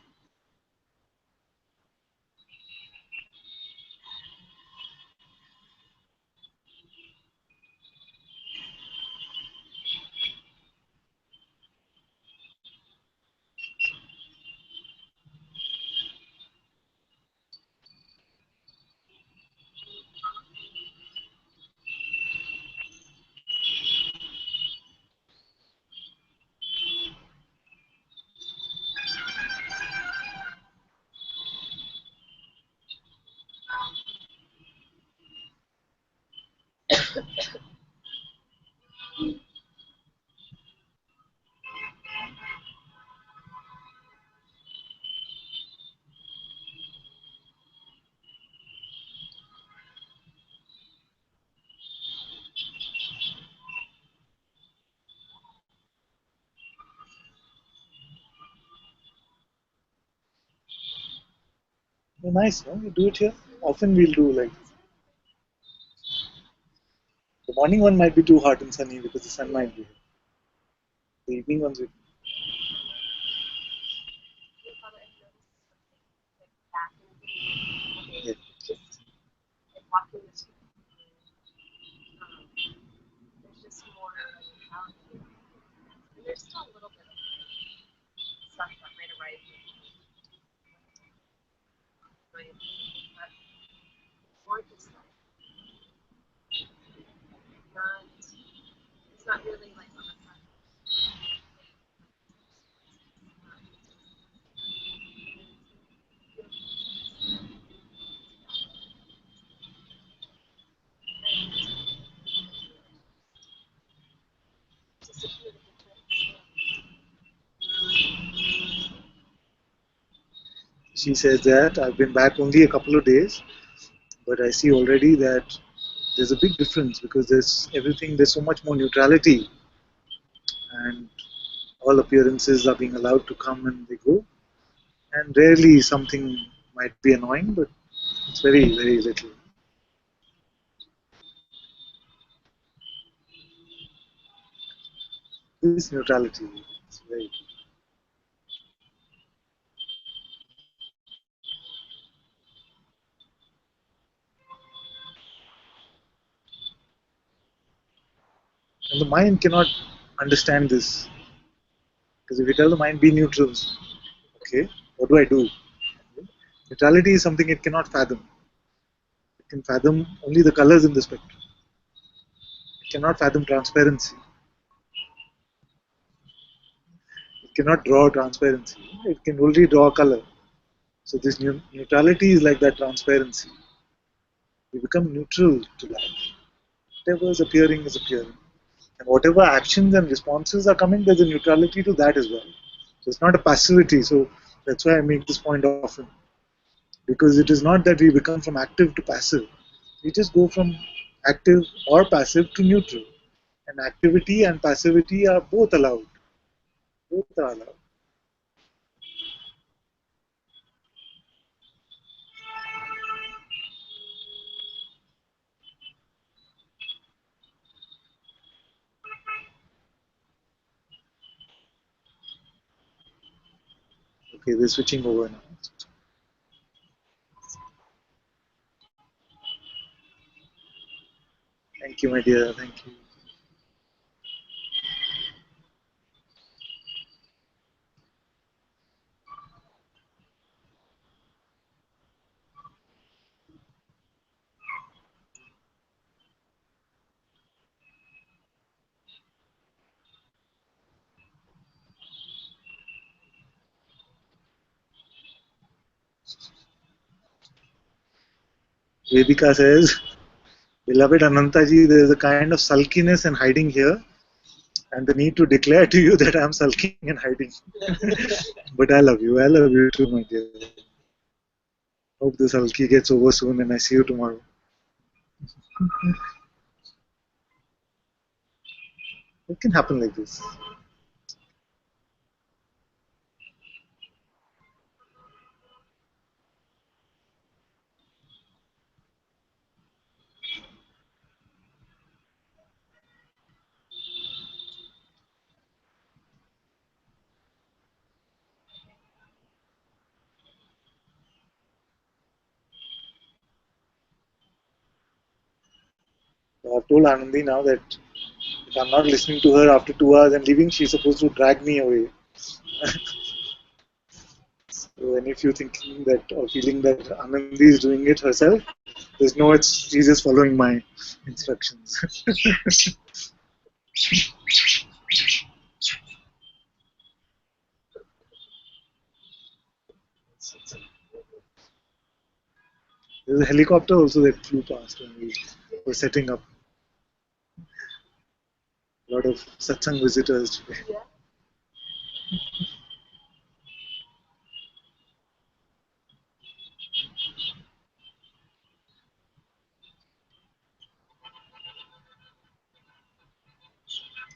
Oh, nice, no? You do it here. Often we'll do like this. The morning one might be too hot and sunny because the sun might be here. The evening ones will. Yeah. Just like walking the street. there's still a little bit of stuff that might arise in my opinion, but more just like not, it's not really like on the front. Just a few of the different She says that I've been back only a couple of days, but I see already that there's a big difference because there's so much more neutrality, and all appearances are being allowed to come and they go, and rarely something might be annoying, but it's very, very little. This neutrality is very. And the mind cannot understand this. Because if you tell the mind be neutral, okay, what do I do? Neutrality is something it cannot fathom. It can fathom only the colors in the spectrum. It cannot fathom transparency. It cannot draw transparency. It can only draw color. So this neutrality is like that transparency. We become neutral to that. Whatever is appearing is appearing. And whatever actions and responses are coming, there's a neutrality to that as well. So it's not a passivity. So that's why I make this point often. Because it is not that we become from active to passive. We just go from active or passive to neutral. And activity and passivity are both allowed. Both are allowed. Okay, we're switching over now. Thank you, my dear. Thank you. Vedika says, beloved Anantaji, there is a kind of sulkiness and hiding here, and the need to declare to you that I am sulking and hiding. But I love you. I love you too, my dear. Hope the sulky gets over soon and I see you tomorrow. It can happen like this. I've told Anandi now that if I'm not listening to her after 2 hours and leaving, she's supposed to drag me away. So any of you thinking that or feeling that Anandi is doing it herself, there's no, she's just following my instructions. There's a helicopter also that flew past when we were setting up. A lot of Satsang visitors today. Yeah.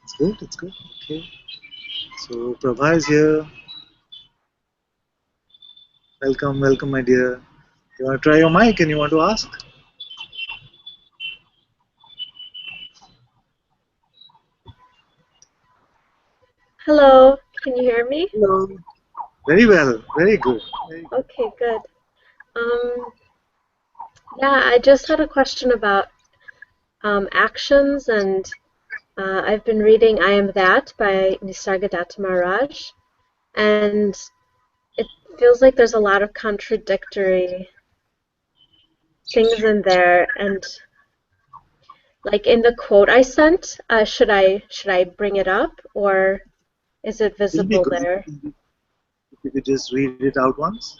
It's good, it's good. Okay. So Prabha is here. Welcome, welcome, my dear. You want to try your mic and you want to ask? Hello, can you hear me? Hello. Very well, very good. Very good. Okay, good. Yeah, I just had a question about actions and I've been reading I Am That by Nisargadatta Maharaj, and it feels like there's a lot of contradictory things in there. And like in the quote I sent, should I bring it up, or is it It'll be visible good there? if you could just read it out once.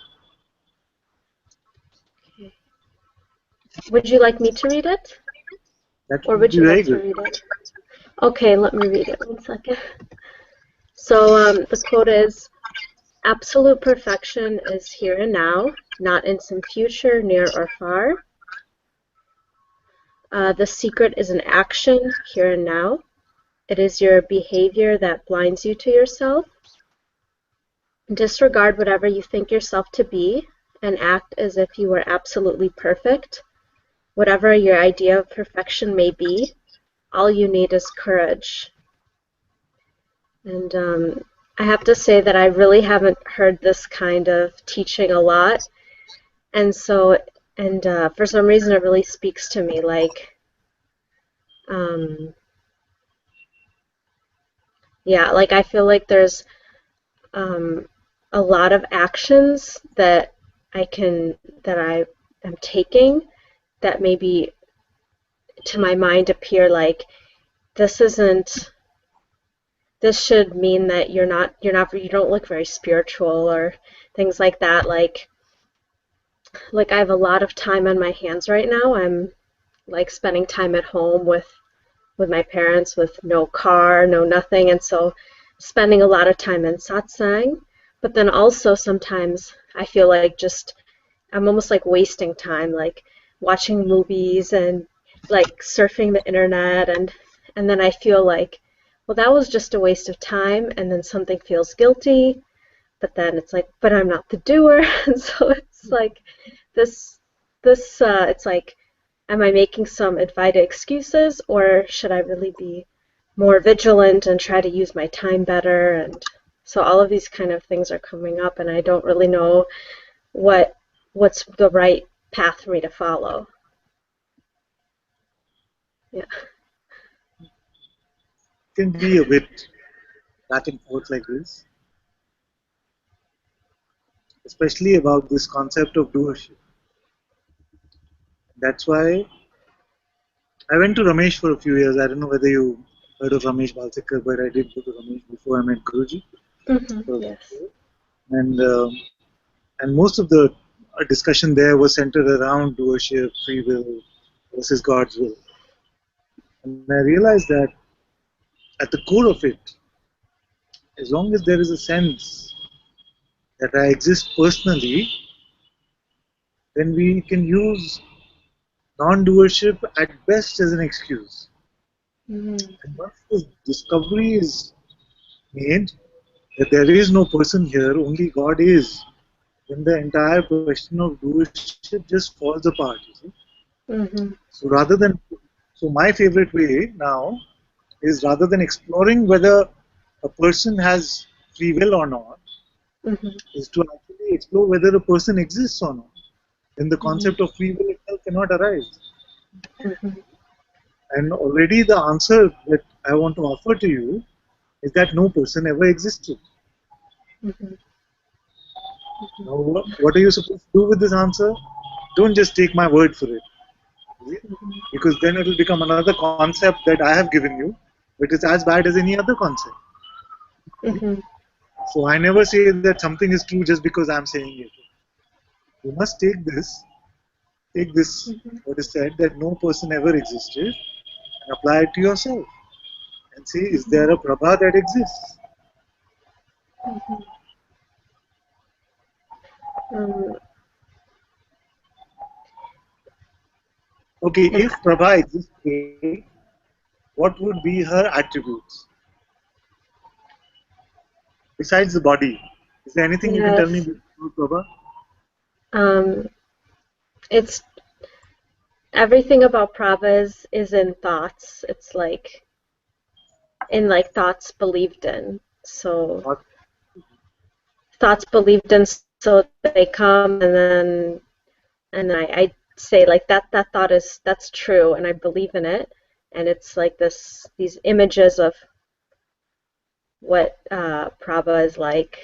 Would you like me to read it, That or would would be you very like to good. read it? Okay, let me read it. 1 second. So the quote is, absolute perfection is here and now, not in some future near or far. The secret is an action here and now. It is your behavior that blinds you to yourself. Disregard whatever you think yourself to be and act as if you were absolutely perfect. Whatever your idea of perfection may be, all you need is courage. And I have to say that I really haven't heard this kind of teaching a lot. And so, and for some reason it really speaks to me, like, yeah, like I feel like there's um, a lot of actions that I am taking that maybe to my mind appear like this isn't, this should mean that you don't look very spiritual or things like that. Like I have a lot of time on my hands right now. I'm like spending time at home with my parents with no car, no nothing, and so spending a lot of time in satsang. But then also sometimes I feel like just I'm almost like wasting time, like watching movies and like surfing the internet, and then I feel like, well, that was just a waste of time, and then something feels guilty, but then it's like, but I'm not the doer, and so it's like this it's like, am I making some invited excuses, or should I really be more vigilant and try to use my time better? And so all of these kind of things are coming up, and I don't really know what what's the right path for me to follow. Yeah. It can be a bit back and forth like this, especially about this concept of doership. That's why I went to Ramesh for a few years. I don't know whether you heard of Ramesh Balsekar, but I did go to Ramesh before I met Guruji. Yes. And and most of the discussion there was centered around doership, free will versus God's will. And I realized that at the core of it, as long as there is a sense that I exist personally, then we can use non-doership at best as an excuse. Mm-hmm. And once this discovery is made that there is no person here, only God is, then the entire question of doership just falls apart. You see? Mm-hmm. So rather than, so my favorite way now is rather than exploring whether a person has free will or not, Mm-hmm. is to actually explore whether a person exists or not. Then the concept of free will itself cannot arise. Mm-hmm. And already the answer that I want to offer to you is that no person ever existed. Mm-hmm. Now, what are you supposed to do with this answer? Don't just take my word for it, because then it will become another concept that I have given you, which is as bad as any other concept. Mm-hmm. So I never say that something is true just because I'm saying it. You must take this, what is said, that no person ever existed, and apply it to yourself and see, is there a Prabha that exists? Um, Okay, and if Prabha existed, what would be her attributes besides the body? Is there anything you can tell me yes, about Prabha? um, it's everything about Prabha is in thoughts. It's like in like thoughts believed in. So What? thoughts believed in, so they come, and I say like that thought is, that's true, and I believe in it, and it's like these images of what Prabha is like.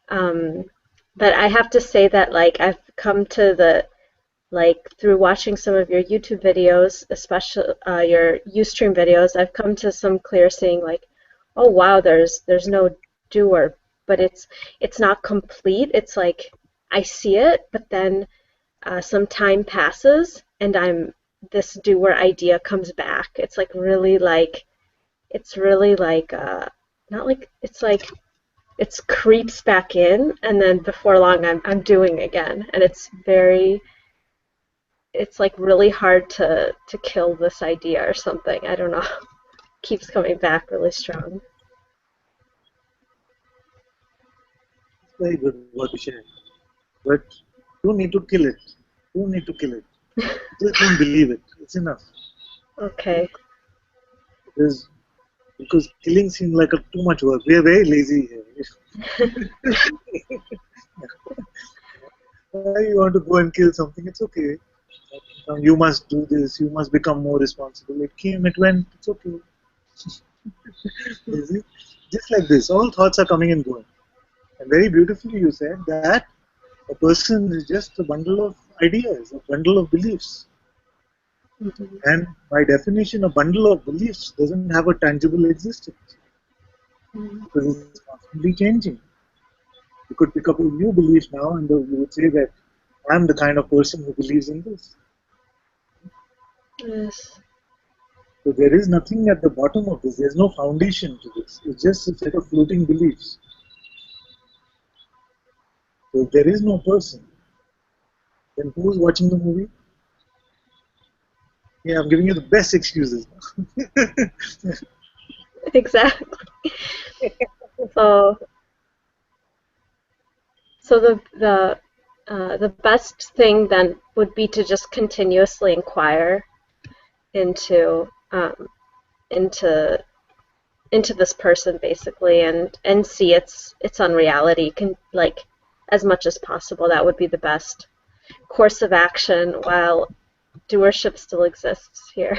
But I have to say that like I've come to through watching some of your YouTube videos, especially your Ustream videos, I've come to some clear seeing like, oh wow, there's no doer, but it's not complete. It's like I see it, but then some time passes and this doer idea comes back. It's like really like not like it's like it creeps back in, and then before long I'm doing again, and it's like really hard to kill this idea or something. I don't know. Keeps coming back really strong. Very good what you shared. But you don't need to kill it. You don't need to kill it. Just don't believe it. It's enough. Okay. Because killing seems like too much work. We are very lazy here. Why you want to go and kill something? It's okay. You must do this. You must become more responsible. It came, it went. It's okay. You see? Just like this, all thoughts are coming and going. And very beautifully, you said that a person is just a bundle of ideas, a bundle of beliefs. Mm-hmm. And by definition, a bundle of beliefs doesn't have a tangible existence because it's constantly changing. You could pick up a new belief now and you would say that I'm the kind of person who believes in this. Yes. So there is nothing at the bottom of this. There's no foundation to this. It's just a set of floating beliefs. So if there is no person, then who's watching the movie? Yeah, I'm giving you the best excuses. Exactly. So the best thing then would be to just continuously inquire into into this person basically, and see its unreality, like as much as possible. That would be the best course of action while doership still exists here.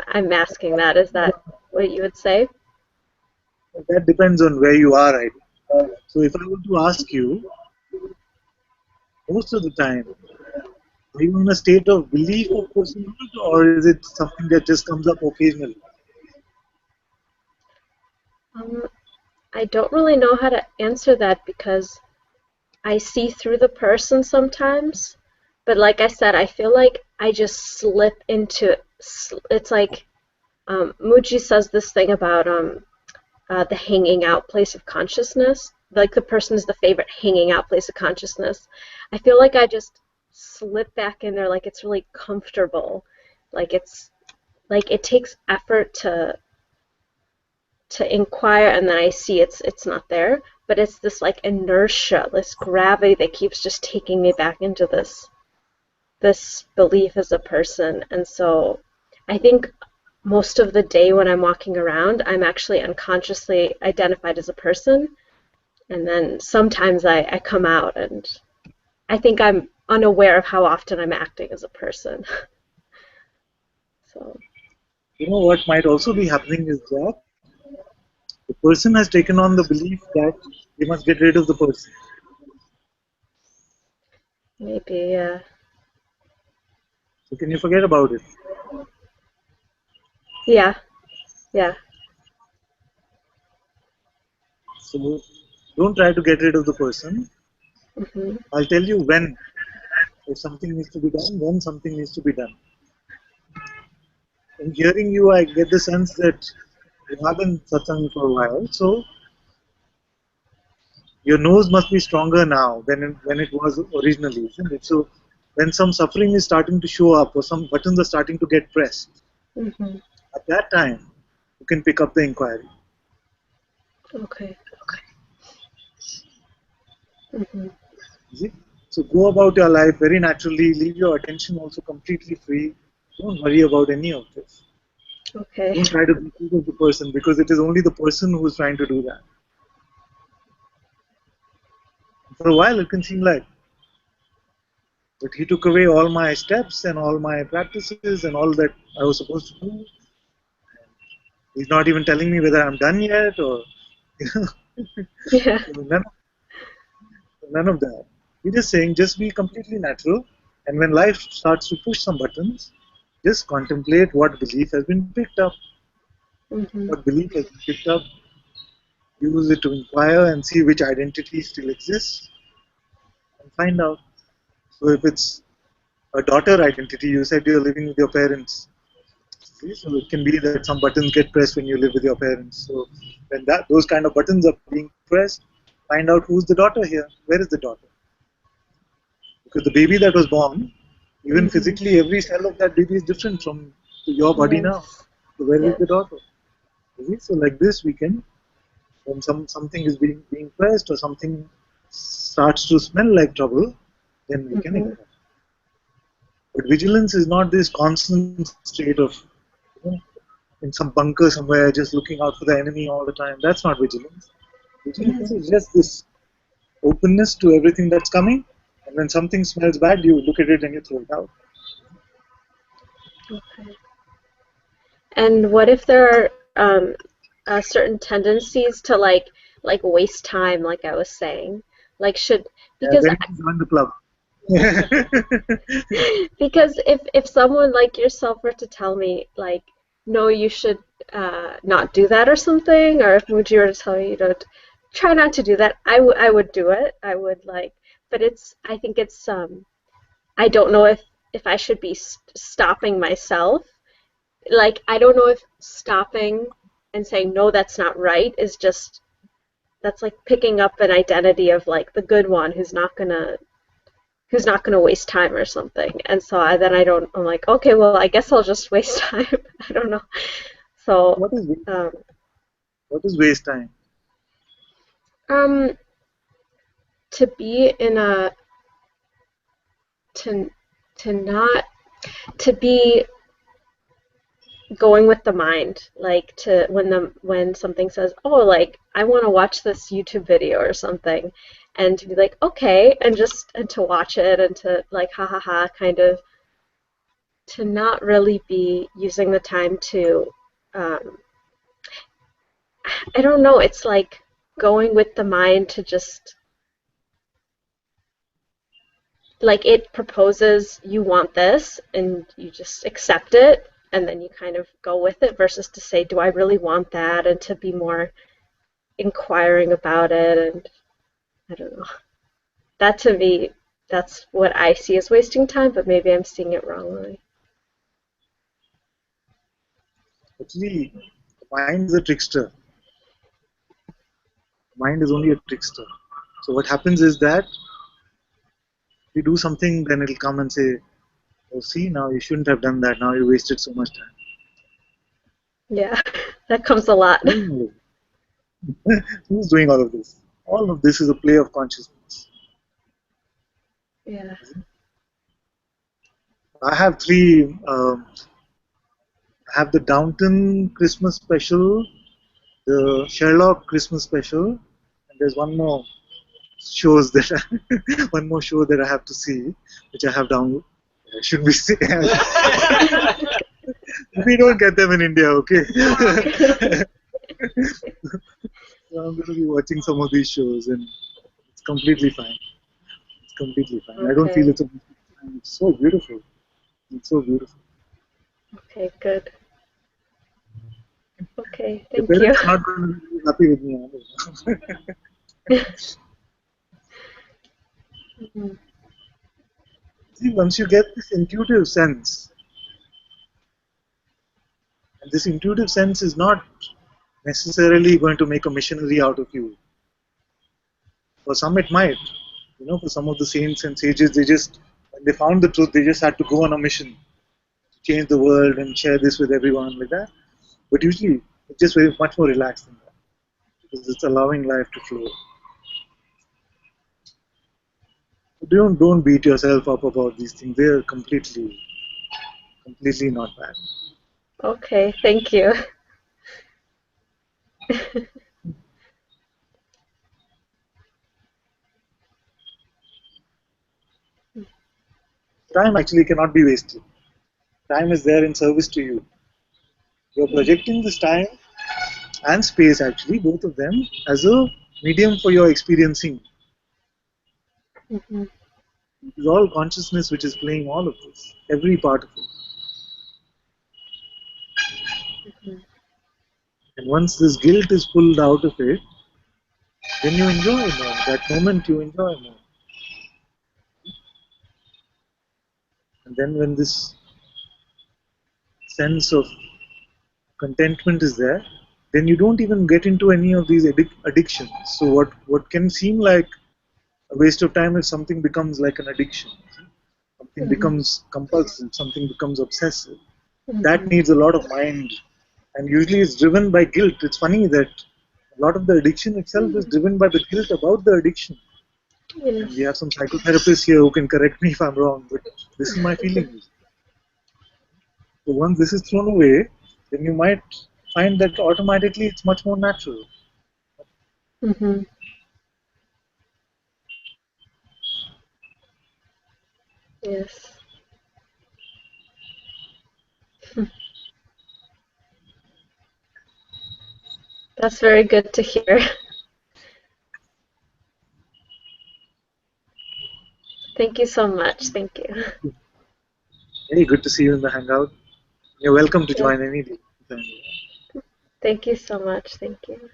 I'm masking that. Is that what you would say? That depends on where you are right now. So if I were to ask you, most of the time, are you in a state of belief of personhood, or is it something that just comes up occasionally? I don't really know how to answer that because I see through the person sometimes. But like I said, I feel like I just slip into it's like Muji says this thing about the hanging out place of consciousness. Like the person is the favorite hanging out place of consciousness. I feel like I just slip back in there, like it's really comfortable. Like it takes effort to inquire, and then I see it's not there. But it's this like inertia, this gravity that keeps just taking me back into this belief as a person. And so I think most of the day when I'm walking around, I'm actually unconsciously identified as a person. And then sometimes I come out, and I think I'm unaware of how often I'm acting as a person. So. You know what might also be happening is that the person has taken on the belief that they must get rid of the person. Maybe, yeah. So can you forget about it? Yeah, yeah. So don't try to get rid of the person. Mm-hmm. I'll tell you when. If something needs to be done, when something needs to be done. In hearing you, I get the sense that you have been satsang for a while, so your nose must be stronger now than when it was originally, isn't it? So when some suffering is starting to show up or some buttons are starting to get pressed, Mm-hmm. at that time, you can pick up the inquiry. Okay. Mm-hmm. See? So go about your life very naturally, leave your attention also completely free. Don't worry about any of this. Okay. Don't try to be rid of the person because it is only the person who is trying to do that. For a while, it can seem like But he took away all my steps and all my practices and all that I was supposed to do. He's not even telling me whether I'm done yet or you know, Yeah. none of that. He's just saying just be completely natural, and when life starts to push some buttons, just contemplate what belief has been picked up. Hmm. What belief has been picked up, use it to inquire and see which identity still exists and find out. So if it's a daughter identity, you said you're living with your parents. See? So it can be that some buttons get pressed when you live with your parents. So when those kind of buttons are being pressed, find out who's the daughter here. Where is the daughter? Because the baby that was born, even Hmm. physically, every cell of that baby is different from your body now. Yes. So where is Yes. the daughter? See? So like this, we can when something is being pressed or something starts to smell like trouble, then we can Hmm. ignore. But vigilance is not this constant state of you know, in some bunker somewhere just looking out for the enemy all the time. That's not vigilance. Vigilance Hmm. is just this openness to everything that's coming. And when something smells bad, you look at it and you throw it out. Okay. And what if there are certain tendencies to like waste time, like I was saying, like should because Then you join the club. because if someone like yourself were to tell me like no you should not do that or something, or if Muji were to tell me try not to do that, I would do it. I would like, but it's I think it's I don't know if I should be stopping myself. Like I don't know if stopping and saying no that's not right is just that's like picking up an identity of like the good one who's not gonna waste time or something. And so then I'm like, okay, well, I guess I'll just waste time. I don't know. So, what is um, what is waste time? um, to be in a to to not to be going with the mind, like to when something says, oh, like I want to watch this YouTube video or something, and to be like, okay, and to watch it and to like, ha ha ha, kind of to not really be using the time to um, I don't know, it's like going with the mind to just like it proposes you want this and you just accept it and then you kind of go with it versus to say, do I really want that? And to be more inquiring about it. And I don't know. That to me, that's what I see as wasting time, but maybe I'm seeing it wrongly. Actually, the mind is a trickster. The mind is only a trickster. So what happens is that if you do something, then it'll come and say, "Oh, see, now you shouldn't have done that. Now you wasted so much time." Yeah, that comes a lot. Who's who's doing all of this? All of this is a play of consciousness. Yeah. I have three. I have the Downton Christmas special, the Sherlock Christmas special, and there's one more shows that one more show that I have to see, which I have downloaded. Should we see? We don't get them in India, okay? So I'm going to be watching some of these shows, and it's completely fine. It's completely fine. I don't feel Okay. it's a. It's so beautiful. It's so beautiful. Okay, good. Okay, Your thank you. parents are not going to be happy with me. Mhm. See, once you get this intuitive sense, and this intuitive sense is not necessarily going to make a missionary out of you. For some, it might. You know, for some of the saints and sages, they just, when they found the truth, they just had to go on a mission to change the world and share this with everyone like that. But usually, it's just very much more relaxed than that because it's allowing life to flow. So don't beat yourself up about these things. They are completely not bad. Okay, thank you. Time actually cannot be wasted. Time is there in service to you. You're projecting this time and space, actually, both of them, as a medium for your experiencing. Mhm. It's all consciousness which is playing all of this, every part of it. Mhm. And once this guilt is pulled out of it, then you enjoy more. That moment you enjoy more. And then when this sense of contentment is there, then you don't even get into any of these addictions. So what can seem like a waste of time if something becomes like an addiction, something Mhm. becomes compulsive, something becomes obsessive. That Mhm. needs a lot of mind, and usually it's driven by guilt. It's funny that a lot of the addiction itself is driven by the guilt about the addiction. And we have Yes. some psychotherapists here who can correct me if I'm wrong, but this is my feeling. So once this is thrown away, then you might find that automatically it's much more natural. Mhm. Yes. That's very good to hear. Thank you so much. Thank you. Hey, good to see you in the hangout. You're welcome to Yeah. join any day. Thank you so much. Thank you.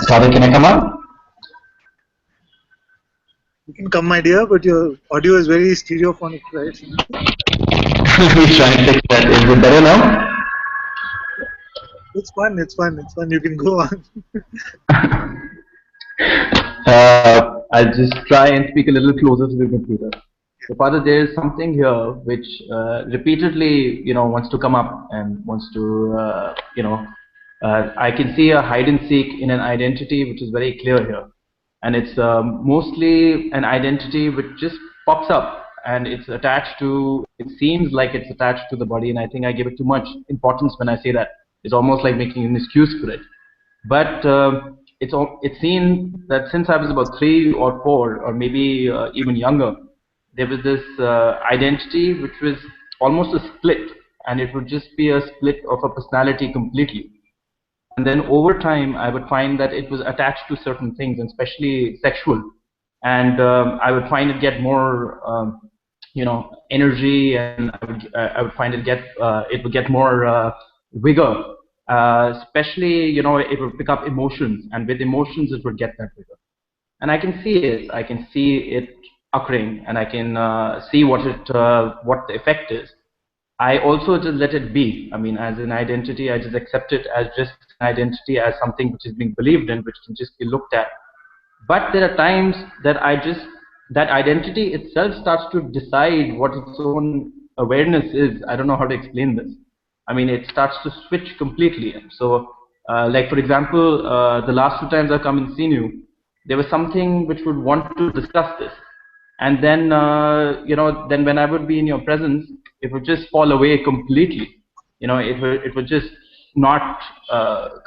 Sorry, can I come up? You can come, my dear, but your audio is very stereophonic, right? Let me try and fix that. Is it better now? It's fun, it's fun, it's fun. You can go on. I'll just try and speak a little closer to the computer. So, Father, there is something here which repeatedly, wants to come up and wants to, I can see a hide and seek in an identity which is very clear here, and it's mostly an identity which just pops up and it's attached to. It seems like it's attached to the body, and I think I give it too much importance when I say that. It's almost like making an excuse for it. But it's seen that since I was about 3 or 4, or maybe even younger, there was this identity which was almost a split, and it would just be a split of a personality completely. And then over time, I would find that it was attached to certain things, and especially sexual. And I would find it get more, energy, and I would find it would get more vigor. Especially, it would pick up emotions, and with emotions, it would get that vigor. And I can see it. I can see it occurring, and I can see what the effect is. I also just let it be. I mean, as an identity, I just accept it as just an identity, as something which is being believed in, which can just be looked at. But there are times that that identity itself starts to decide what its own awareness is. I don't know how to explain this. I mean, it starts to switch completely. So, like for example, the last 2 times I've come and seen you, there was something which would want to discuss this, and then then when I would be in your presence, it would just fall away completely. It would just not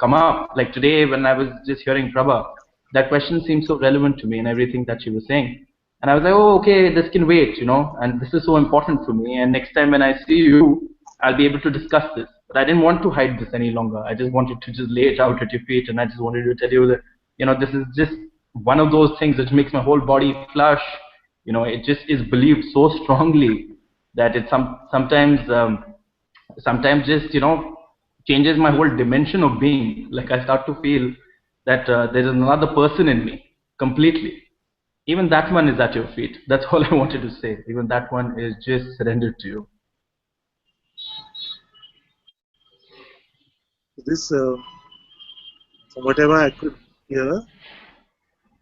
come up. Like today, when I was just hearing Prabha, that question seemed so relevant to me and everything that she was saying, and I was like, oh, okay, this can wait, and this is so important for me, and next time when I see you, I'll be able to discuss this. But I didn't want to hide this any longer. I just wanted to just lay it out at your feet, and I just wanted to tell you that this is just one of those things that makes my whole body flush. It just is believed so strongly that it sometimes just changes my whole dimension of being. Like I start to feel that there is another person in me completely. Even that one is at your feet. That's all I wanted to say. Even that one is just surrendered to you. This, from whatever I could hear,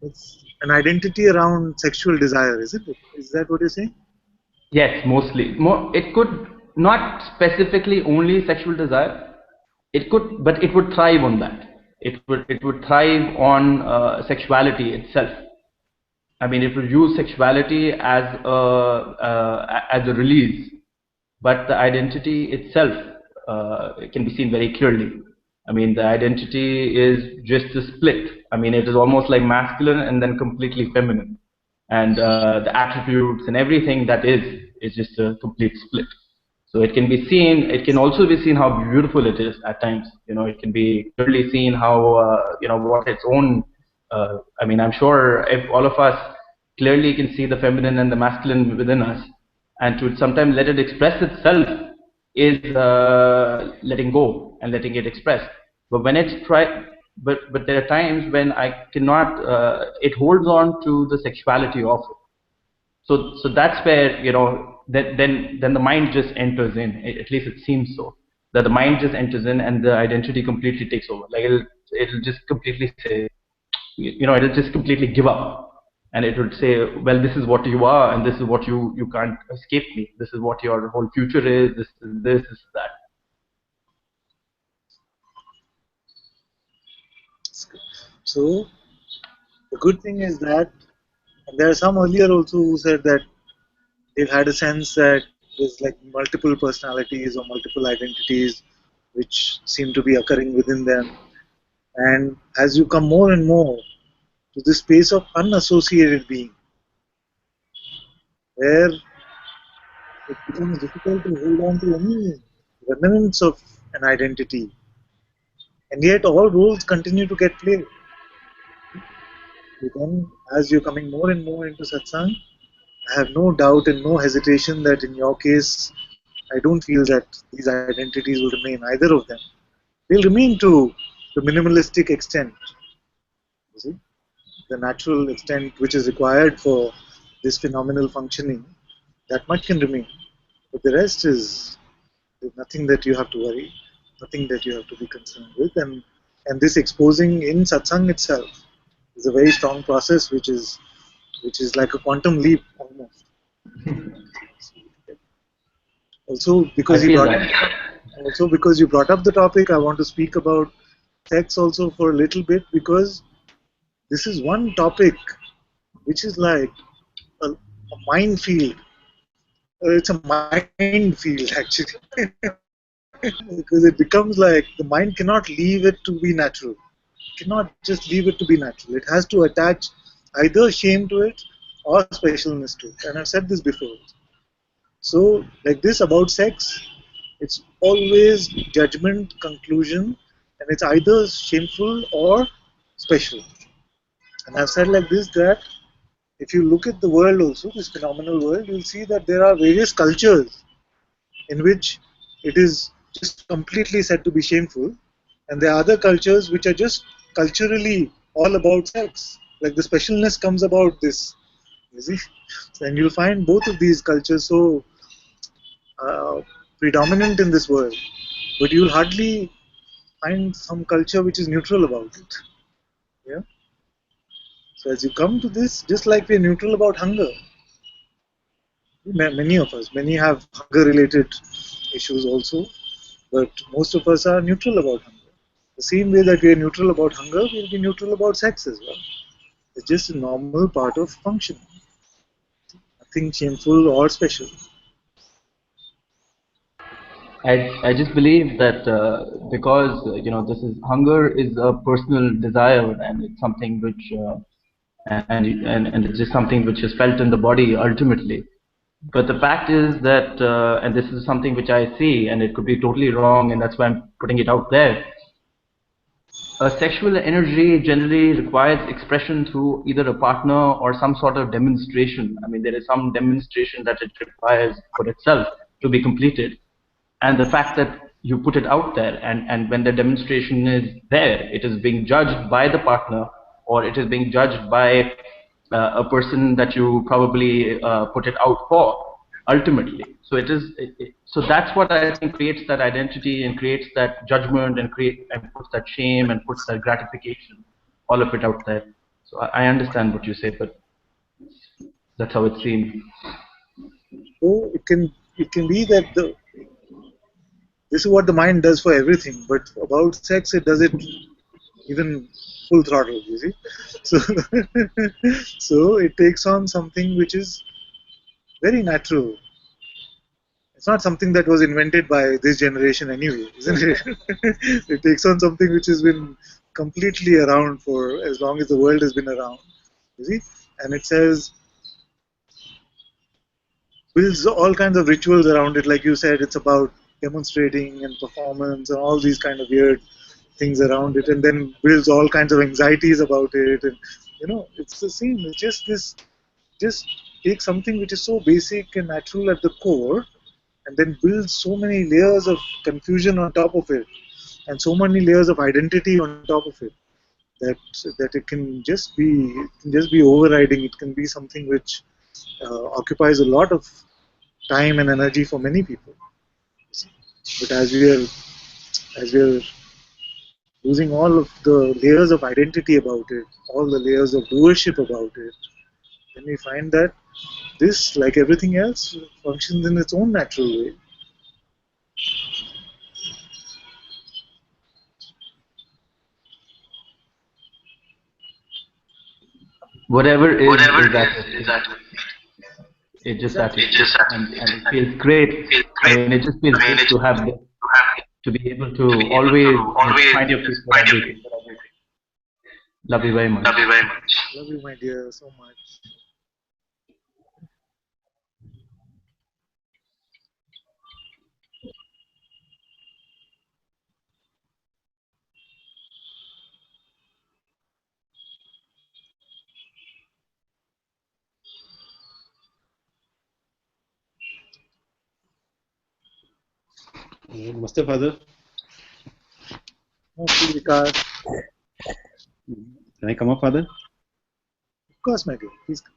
it's an identity around sexual desire, is it? Is that what you're saying? Yes, mostly. It could not specifically only sexual desire. It could, but it would thrive on that. It would thrive on sexuality itself. I mean, it would use sexuality as a release, but the identity itself can be seen very clearly. I mean, the identity is just a split. I mean, it is almost like masculine and then completely feminine. And the attributes and everything that is just a complete split. So it can be seen, it can also be seen how beautiful it is at times. You know, it can be clearly seen how, you know, what its own, I mean, I'm sure if all of us clearly can see the feminine and the masculine within us, and to sometimes let it express itself is letting go and letting it express. But when it's but there are times when I cannot, it holds on to the sexuality of it. So that's where, you know, then the mind just enters in. At least it seems so. That the mind just enters in and the identity completely takes over. Like it'll just completely say, you know, it'll just completely give up, and it would say, well, this is what you are, and this is what you can't escape me. This is what your whole future is. This is that. So the good thing is that, and there are some earlier also who said that they've had a sense that there's like multiple personalities or multiple identities which seem to be occurring within them. And as you come more and more to this space of unassociated being, where it becomes difficult to hold on to any remnants of an identity, and yet all roles continue to get played. So then, as you're coming more and more into satsang, I have no doubt and no hesitation that in your case, I don't feel that these identities will remain, either of them. They'll remain to the minimalistic extent, you see, the natural extent which is required for this phenomenal functioning, that much can remain. But the rest is there's nothing that you have to worry, nothing that you have to be concerned with. And this exposing in satsang itself is a very strong process which is like a quantum leap almost. Also I because you feel brought that. also because you brought up the topic, I want to speak about sex also for a little bit, because this is one topic which is like a minefield. It's a minefield actually, because it becomes like the mind cannot leave it to be natural. Cannot just leave it to be natural. It has to attach either shame to it or specialness to it. And I've said this before. So, like this about sex, it's always judgment, conclusion, and it's either shameful or special. And I've said like this that if you look at the world also, this phenomenal world, you'll see that there are various cultures in which it is just completely said to be shameful, and there are other cultures which are just culturally all about sex. Like the specialness comes about this, you see, and you'll find both of these cultures so uh, predominant in this world, but you'll hardly find some culture which is neutral about it. Yeah. So as you come to this, just like we're neutral about hunger, many of us, many have hunger-related issues also, but most of us are neutral about hunger. The same way that we are neutral about hunger, we'll be neutral about sex as well. It's just a normal part of function. Nothing shameful or special. I just believe that because you know, this is hunger is a personal desire, and it's something which and it's just something which is felt in the body ultimately. But the fact is that, and this is something which I see, and it could be totally wrong, and that's why I'm putting it out there. Sexual energy generally requires expression through either a partner or some sort of demonstration. I mean, there is some demonstration that it requires for itself to be completed. And the fact that you put it out there, and when the demonstration is there, it is being judged by the partner, or it is being judged by a person that you probably put it out for ultimately. So so that's what I think creates that identity and creates that judgment and puts that shame and puts that gratification, all of it out there. So I understand what you say, but that's how it seems. So it can be that this is what the mind does for everything, but about sex it does it even full throttle, you see. So so it takes on something which is very natural. it's not something that was invented by this generation anyway, isn't it? It takes on something which has been completely around for as long as the world has been around. You see? And it says, builds all kinds of rituals around it. Like you said, it's about demonstrating and performance and all these kind of weird things around it, and then builds all kinds of anxieties about it. And it's the same. It's just this, just take something which is so basic and natural at the core, and then build so many layers of confusion on top of it, and so many layers of identity on top of it, that it can just be overriding. It can be something which occupies a lot of time and energy for many people. But as we are losing all of the layers of identity about it, all the layers of doership about it, then we find that this, like everything else, functions in its own natural way. Whatever is Whatever that. is that. It's just that Exactly. it is, and it feels great. I mean, it just feels good to have this, to be able to always find your feet for everything. Love you very much. Love you very much. Love you, my dear, so much. Namaste, Father. Mostly because, Can I come up, Father? of course, my dear, please come.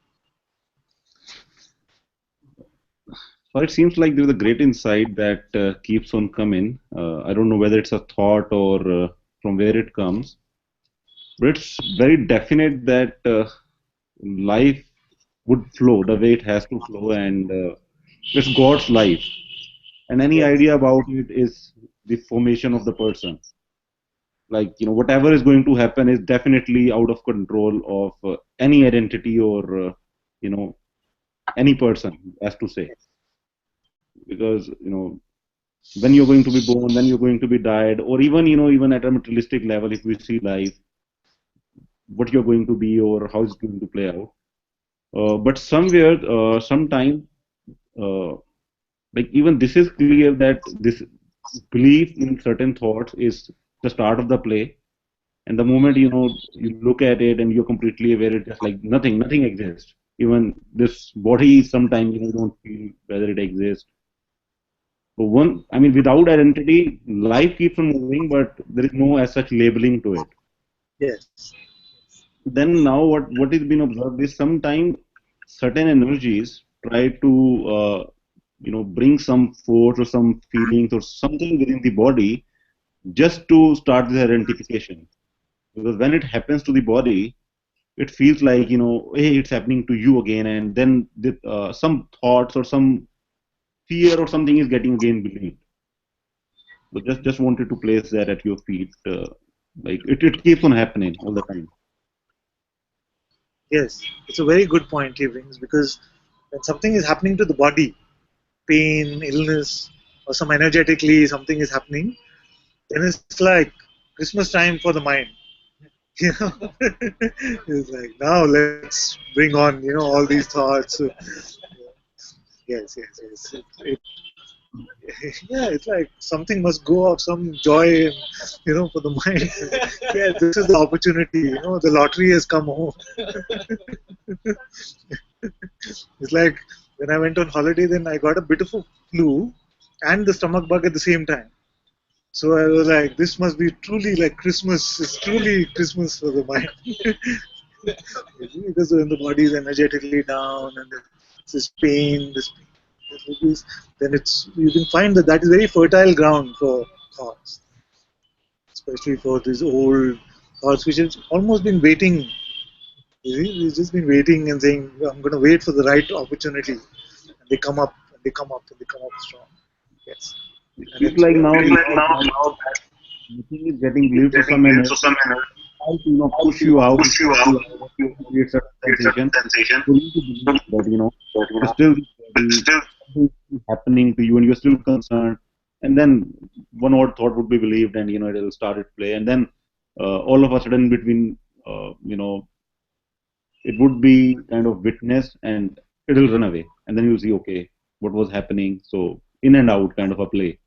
So it seems like there's a great insight that keeps on coming. I don't know whether it's a thought or from where it comes, but it's very definite that life would flow the way it has to flow, and it's God's life. And any Yes. idea about it is the formation of the person. Like, whatever is going to happen is definitely out of control of any identity or, any person, as to say. Because, when you're going to be born, when you're going to be died, or even at a materialistic level, if we see life, what you're going to be or how it's going to play out. But somewhere, sometime, uh, like even this is clear that this belief in certain thoughts is the start of the play. And the moment you look at it and you're completely aware, it's just like nothing exists. Even this body, sometimes you don't feel whether it exists. So I mean, without identity, life keeps on moving, but there is no as such labeling to it. Yes. Then now, what is being observed is sometimes certain energies try to bring some force or some feelings or something within the body just to start this identification. Because when it happens to the body, it feels like hey, it's happening to you again, and then some thoughts or some fear or something is getting again believed. So just wanted to place that at your feet. Like it keeps on happening all the time. Yes. It's a very good point he brings, because when something is happening to the body, pain, illness, or some energetically something is happening, then it's like Christmas time for the mind. You know, it's like, now let's bring on all these thoughts. Yes. Yeah, it's like something must go off, some joy, for the mind. Yeah, this is the opportunity. The lottery has come home. It's like when I went on holiday, then I got a bit of a flu and the stomach bug at the same time. So I was like, this must be truly like Christmas. It's truly Christmas for the mind. Because when the body is energetically down and there's this pain, then you can find that is very fertile ground for thoughts, especially for these old thoughts which have almost been waiting. We've just been waiting and saying, I'm going to wait for the right opportunity. And they come up, and they come up, and they come up strong. Yes. It And feels it's like now now nothing is getting believed to some energy, how to push you out, to create certain sensation. sensation. For you to believe that it's still this body, happening to you, and you're still concerned. And then one odd thought would be believed, and it'll start at play, and then all of a sudden, between it would be kind of witnessed, and it'll run away, and then you'll see, okay, what was happening. So in and out kind of a play.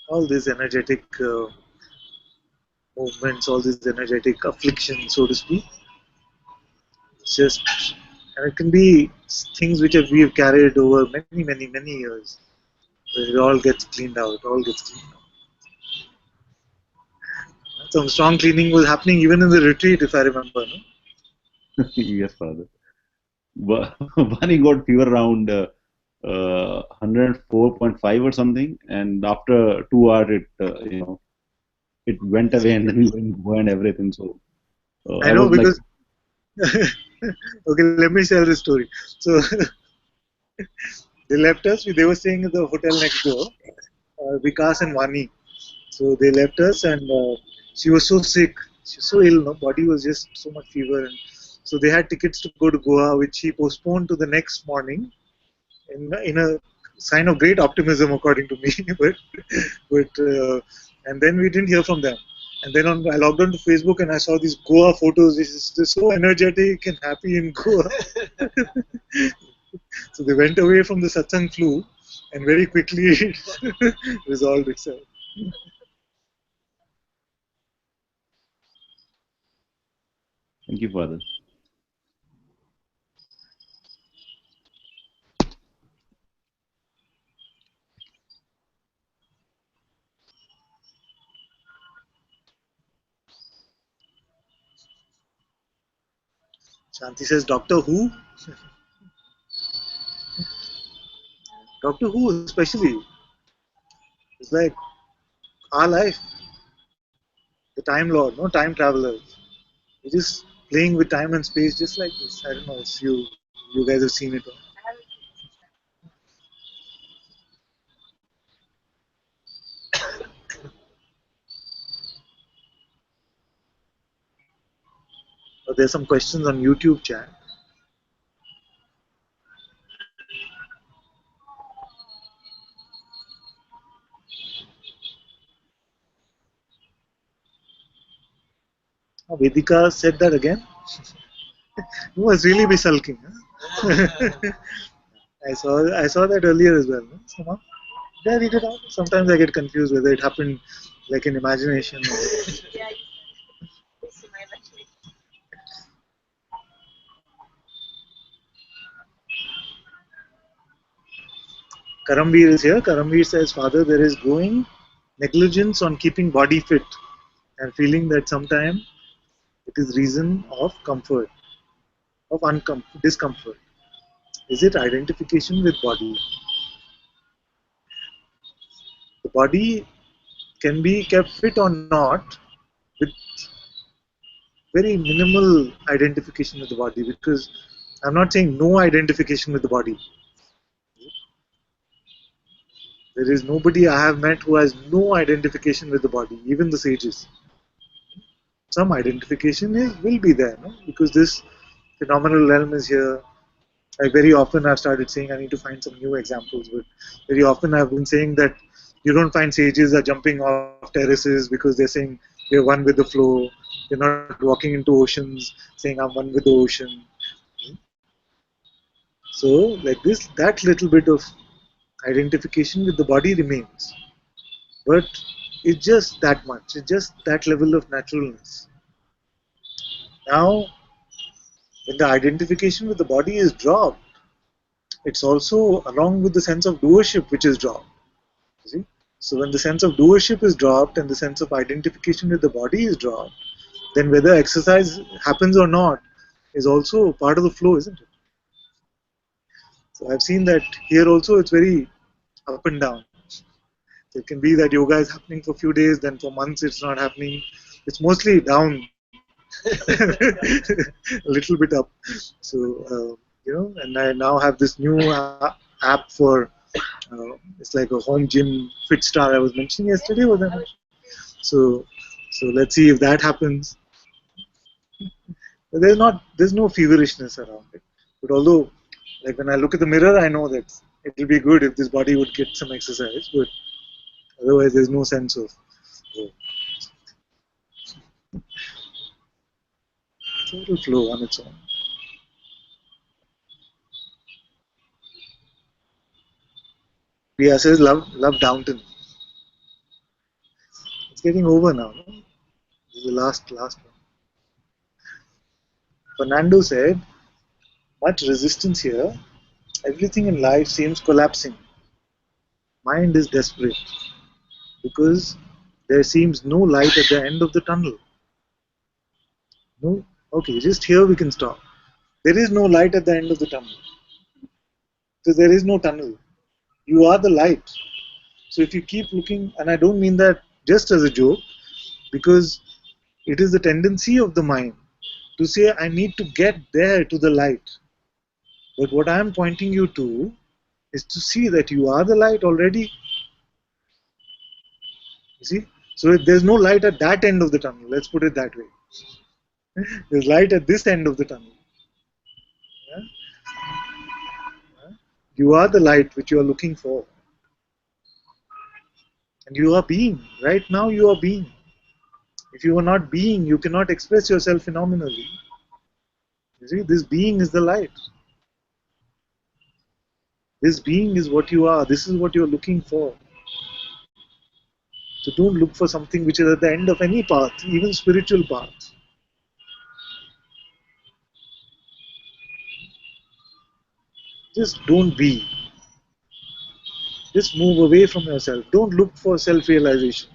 All these energetic movements, all these energetic afflictions, so to speak, it's just, and it can be things which we've carried over many, many, many years. But it all gets cleaned out. All gets cleaned out. Some strong cleaning was happening even in the retreat, if I remember. No? Yes, Father. Bunny got fever around 104.5 or something, and after 2 hours, it went away, and then we burned everything. So I I know was like, because. Okay, let me share this story. So they left us. They were staying in the hotel next door, Vikas and Vani. So they left us, and she was so sick. She was so ill. No, body was just so much fever, and so they had tickets to go to Goa, which she postponed to the next morning in a sign of great optimism, according to me. but and then we didn't hear from them. And then I logged on to Facebook and I saw these Goa photos. They're so energetic and happy in Goa. So they went away from the Satsang flu, and very quickly it resolved itself. thank you, Father. Shanti says, Doctor Who? Doctor Who, especially, is like our life, the Time Lord, no time travelers. We're just playing with time and space just like this. I don't know if you guys have seen it. Or there's some questions on YouTube chat. Oh, Vedika said that again. You must really be sulking. Huh? I saw that earlier as well. No? Somehow. Did I read it out? Sometimes I get confused whether it happened like in imagination or. Yeah, you see my imagination. Karamveer is here. Karamveer says, Father, there is growing negligence on keeping body fit and feeling that sometimes it is reason of comfort, of discomfort. Is it identification with body? The body can be kept fit or not with very minimal identification with the body, because I'm not saying no identification with the body. There is nobody I have met who has no identification with the body, even the sages. Some identification will be there, no? Because this phenomenal realm is here. Like very often I've started saying I need to find some new examples, but very often I've been saying that you don't find sages are jumping off terraces because they're saying they're one with the flow. They're not walking into oceans saying I'm one with the ocean. So like this, that little bit of identification with the body remains, but it's just that much. It's just that level of naturalness. Now, when the identification with the body is dropped, it's also along with the sense of doership which is dropped. You see? So when the sense of doership is dropped and the sense of identification with the body is dropped, then whether exercise happens or not is also part of the flow, isn't it? So I've seen that here also it's very up and down. So it can be that yoga is happening for a few days, then for months it's not happening. It's mostly down, a little bit up. So and I now have this new app for it's like a home gym fit star I was mentioning yesterday. So let's see if that happens. There's no feverishness around it. But although, like when I look at the mirror, I know that it will be good if this body would get some exercise. But otherwise, there's no sense of. Oh, so it will flow on its own. Priya says, love Downton. It's getting over now. No? This is the last one. Fernando said, much resistance here. Everything in life seems collapsing. Mind is desperate because there seems no light at the end of the tunnel. No, okay, just here we can stop. There is no light at the end of the tunnel. So there is no tunnel. You are the light. So if you keep looking, and I don't mean that just as a joke, because it is the tendency of the mind to say, I need to get there to the light. But what I am pointing you to is to see that you are the light already. You see? So if there's no light at that end of the tunnel, let's put it that way. There's light at this end of the tunnel. Yeah? You are the light which you are looking for. And you are being. Right now you are being. If you are not being, you cannot express yourself phenomenally. You see, this being is the light. This being is what you are. This is what you are looking for. So don't look for something which is at the end of any path, even spiritual path. Just don't be. Just move away from yourself. Don't look for self-realization.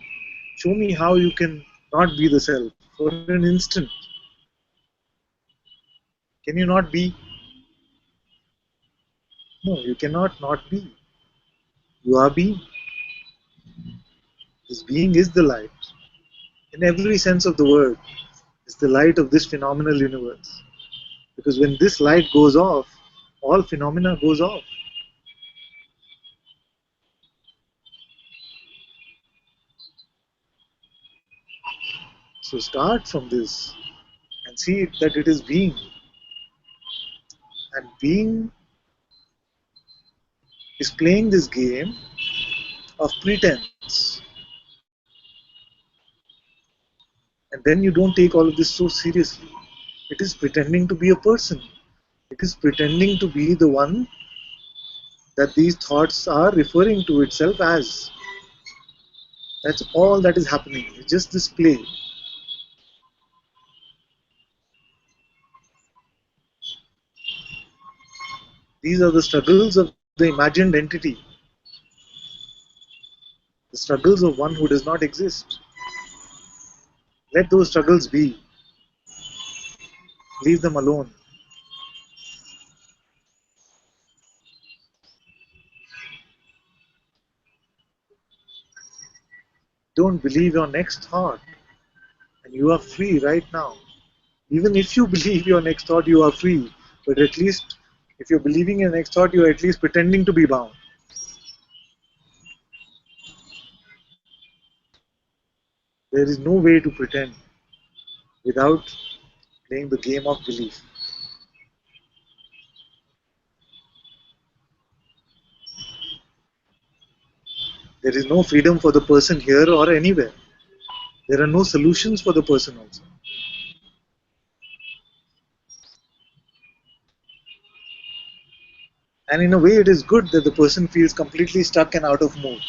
Show me how you can not be the self for an instant. Can you not be? No, you cannot not be. You are being. This being is the light. In every sense of the word, it's the light of this phenomenal universe. Because when this light goes off, all phenomena goes off. So start from this and see that it is being. And being is playing this game of pretense. And then you don't take all of this so seriously. It is pretending to be a person. It is pretending to be the one that these thoughts are referring to itself as. That's all that is happening. It's just this play. These are the struggles of the imagined entity, the struggles of one who does not exist. Let those struggles be. Leave them alone. Don't believe your next thought, and you are free right now. Even if you believe your next thought, you are free. But at least, if you're believing your next thought, you're at least pretending to be bound. There is no way to pretend without playing the game of belief. There is no freedom for the person here or anywhere. There are no solutions for the person also. And in a way, it is good that the person feels completely stuck and out of mood.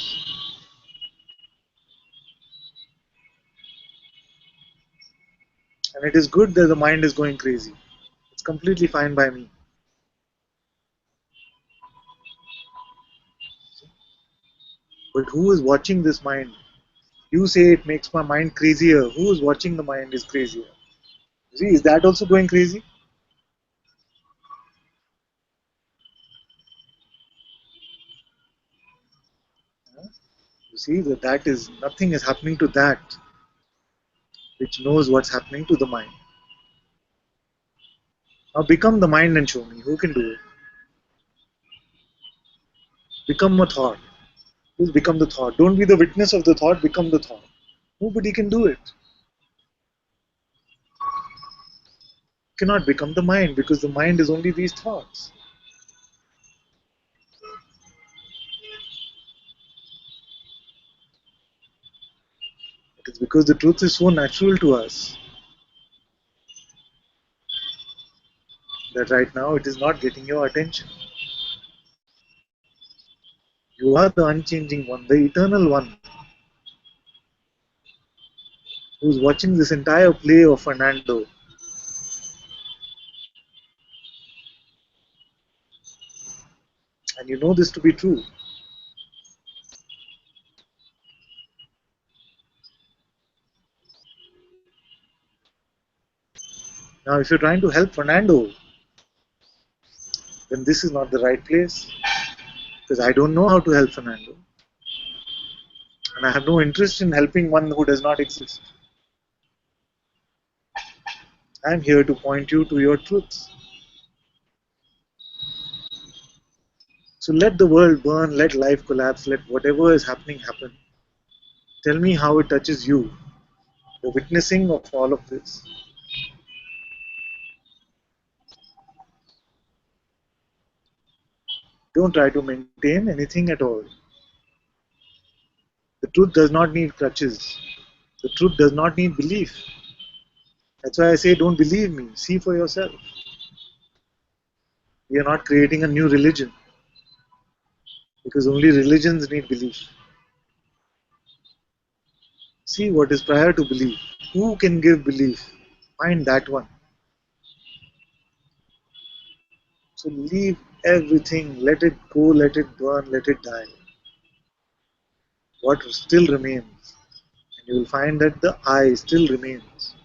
And it is good that the mind is going crazy. It's completely fine by me. But who is watching this mind? You say it makes my mind crazier. Who is watching the mind is crazier? See, is that also going crazy? You see that is nothing is happening to that which knows what's happening to the mind. Now become the mind and show me who can do it. Become a thought. Just become the thought. Don't be the witness of the thought, become the thought. Nobody can do it. cannot become the mind, because the mind is only these thoughts. It is because the truth is so natural to us that right now it is not getting your attention. You are the unchanging one, the eternal one, who is watching this entire play of Fernando. And you know this to be true. Now, if you're trying to help Fernando, then this is not the right place, because I don't know how to help Fernando. And I have no interest in helping one who does not exist. I am here to point you to your truths. So let the world burn, let life collapse, let whatever is happening happen. Tell me how it touches you, the witnessing of all of this. Don't try to maintain anything at all. The truth does not need crutches. The truth does not need belief. That's why I say don't believe me, see for yourself. We are not creating a new religion, because only religions need belief. See what is prior to belief. Who can give belief? Find that one. So leave everything, let it go, let it burn, let it die. What still remains? And you will find that the I still remains.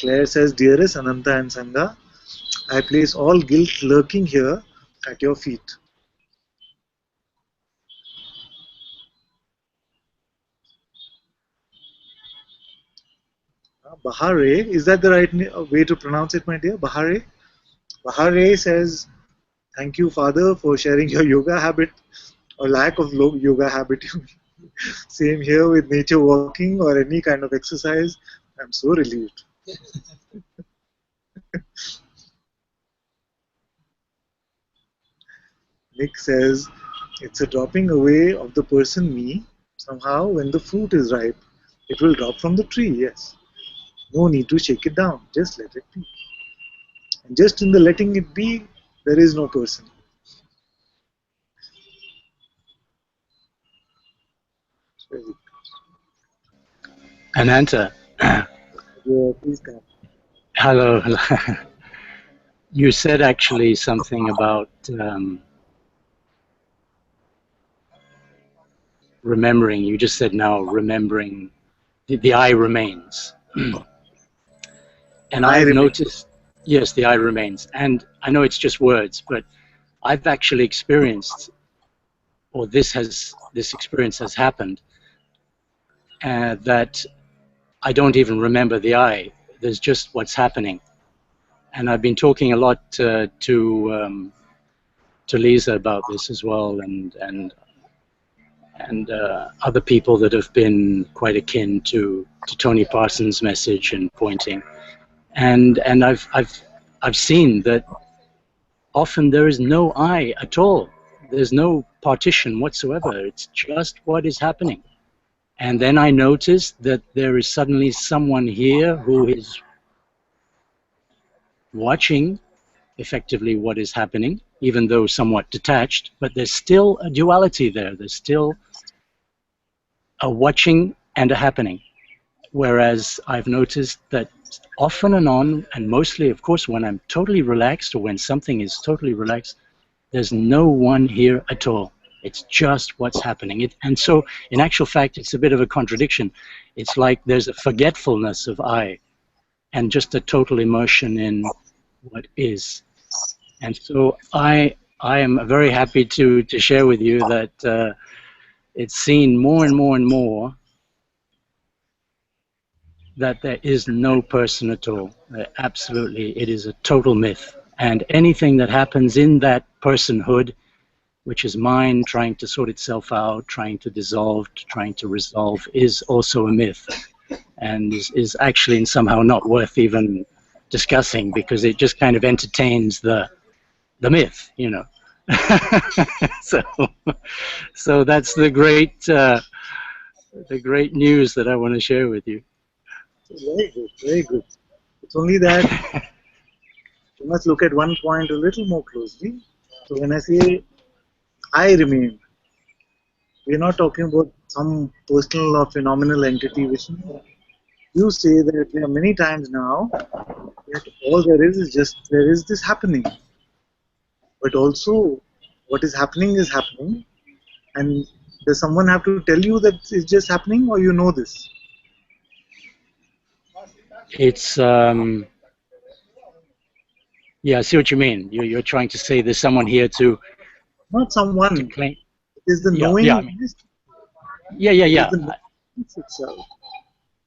Claire says, dearest Ananta and Sangha, I place all guilt lurking here at your feet. Bahare, is that the right way to pronounce it, my dear? Bahare? Bahare says, thank you, Father, for sharing your yoga habit or lack of yoga habit. Same here with nature walking or any kind of exercise. I'm so relieved. Nick says, it's a dropping away of the person me. Somehow, when the fruit is ripe, it will drop from the tree, yes. No need to shake it down, just let it be. And just in the letting it be, there is no person. Ananta, Yeah, please come. hello. You said actually something about remembering. You just said now remembering. The I remains. And I I've remain. noticed, yes, the I remains. And I know it's just words, but I've actually experienced, or this experience has happened, that I don't even remember the I. There's just what's happening. And I've been talking a lot to Lisa about this as well, and other people that have been quite akin to Tony Parsons' message and pointing. And I've seen that often there is no I at all. There's no partition whatsoever. It's just what is happening. And then I noticed that there is suddenly someone here who is watching effectively what is happening, even though somewhat detached, but there's still a duality there. There's still a watching and a happening. Whereas I've noticed that often and on, and mostly, of course, when I'm totally relaxed or when something is totally relaxed, there's no one here at all. It's just what's happening. And so, in actual fact, it's a bit of a contradiction. It's like there's a forgetfulness of I and just a total immersion in what is. And so I am very happy to share with you that it's seen more and more and more that there is no person at all. Absolutely, it is a total myth. And anything that happens in that personhood, which is mind trying to sort itself out, trying to dissolve, trying to resolve, is also a myth, and is actually somehow not worth even discussing, because it just kind of entertains the myth, you know. So that's the great news that I want to share with you. Very good, very good. It's only that you must look at one point a little more closely. So when I say I remain, we're not talking about some personal or phenomenal entity which you say that there are many times now that all there is just there is this happening. But also what is happening, and does someone have to tell you that it's just happening, or you know this? It's yeah, I see what you mean. You're trying to say there's someone here to Not someone. claim. It is the Yeah, knowing. yeah, I mean, yeah, It is yeah. the knowing itself.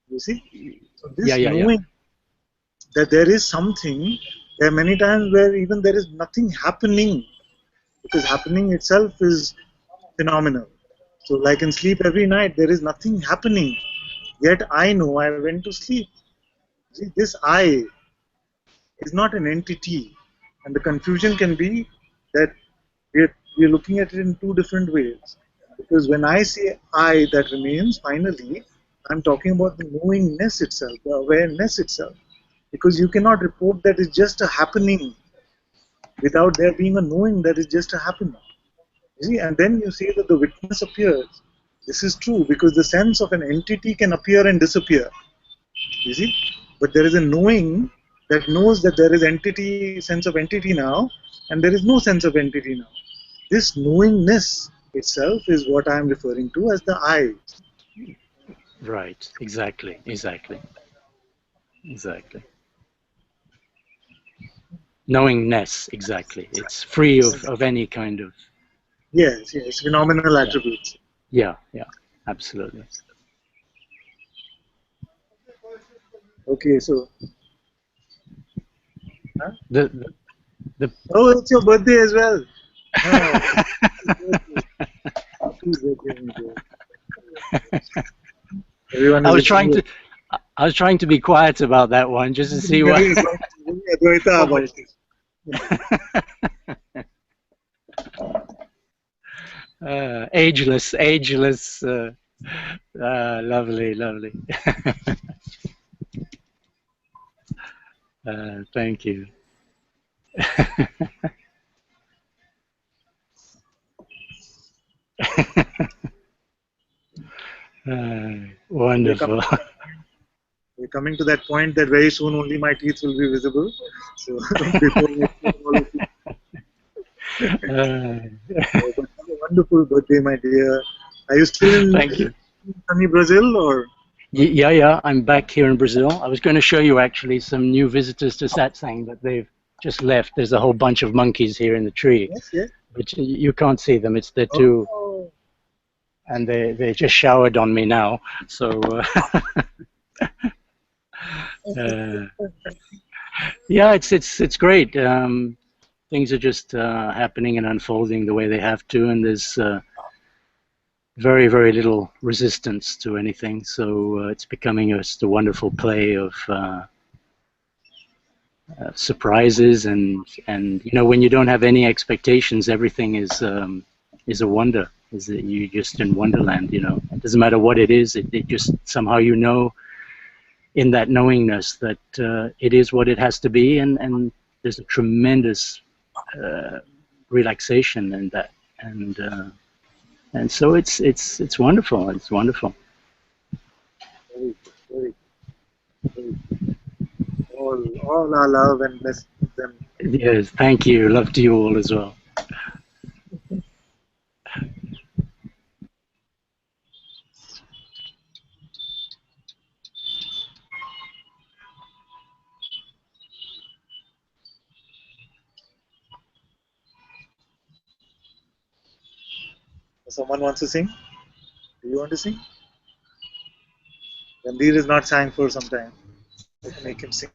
You see? So this Yeah. knowing that there is something, there are many times where even there is nothing happening, because happening itself is phenomenal. So like in sleep every night, there is nothing happening, yet I know I went to sleep. See, this I is not an entity, and the confusion can be that we're looking at it in two different ways. Because when I say I that remains, finally, I'm talking about the knowingness itself, the awareness itself. Because you cannot report that it's just a happening without there being a knowing that it's just a happening. You see, and then you see that the witness appears. This is true because the sense of an entity can appear and disappear. You see, but there is a knowing that knows that there is sense of entity now, and there is no sense of entity now. This knowingness itself is what I am referring to as the I. Right. Exactly. Knowingness, exactly. It's free of any kind of... Yes, phenomenal Yeah. attributes. Yeah, absolutely. Okay, so. Huh? The Oh, it's your birthday as well. Oh, happy birthday. Everyone I is was trying to be quiet about that one, just to see what... Advaita about it. ageless. Lovely. Thank you. Wonderful. We're coming to that point that very soon only my teeth will be visible. So before we all of you. Wonderful birthday, my dear. Are you still in Thank you. sunny Brazil, or? Yeah. I'm back here in Brazil. I was going to show you actually some new visitors to Satsang, but they've just left. There's a whole bunch of monkeys here in the tree. Yes. But you can't see them. It's the two. Oh. And they just showered on me now. So yeah, it's great. Things are just happening and unfolding the way they have to, and there's very, very little resistance to anything. So it's becoming just a wonderful play of surprises, and you know, when you don't have any expectations, everything is a wonder. is that you're just in wonderland, you know. It doesn't matter what it is, it just somehow you know in that knowingness that it is what it has to be, and there's a tremendous relaxation in that, and so it's wonderful. It's wonderful. Very good, very good, very good. All our love and bless them. Yes, thank you. Love to you all as well. Someone wants to sing? Do you want to sing? Randir is not sang for some time. Let's make him sing.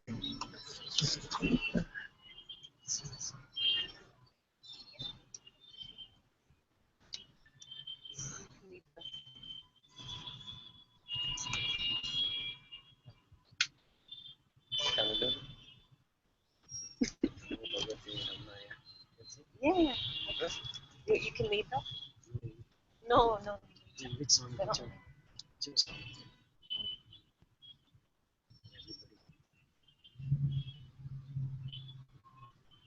Yeah. You can lead though? No, no. Which song? Which song?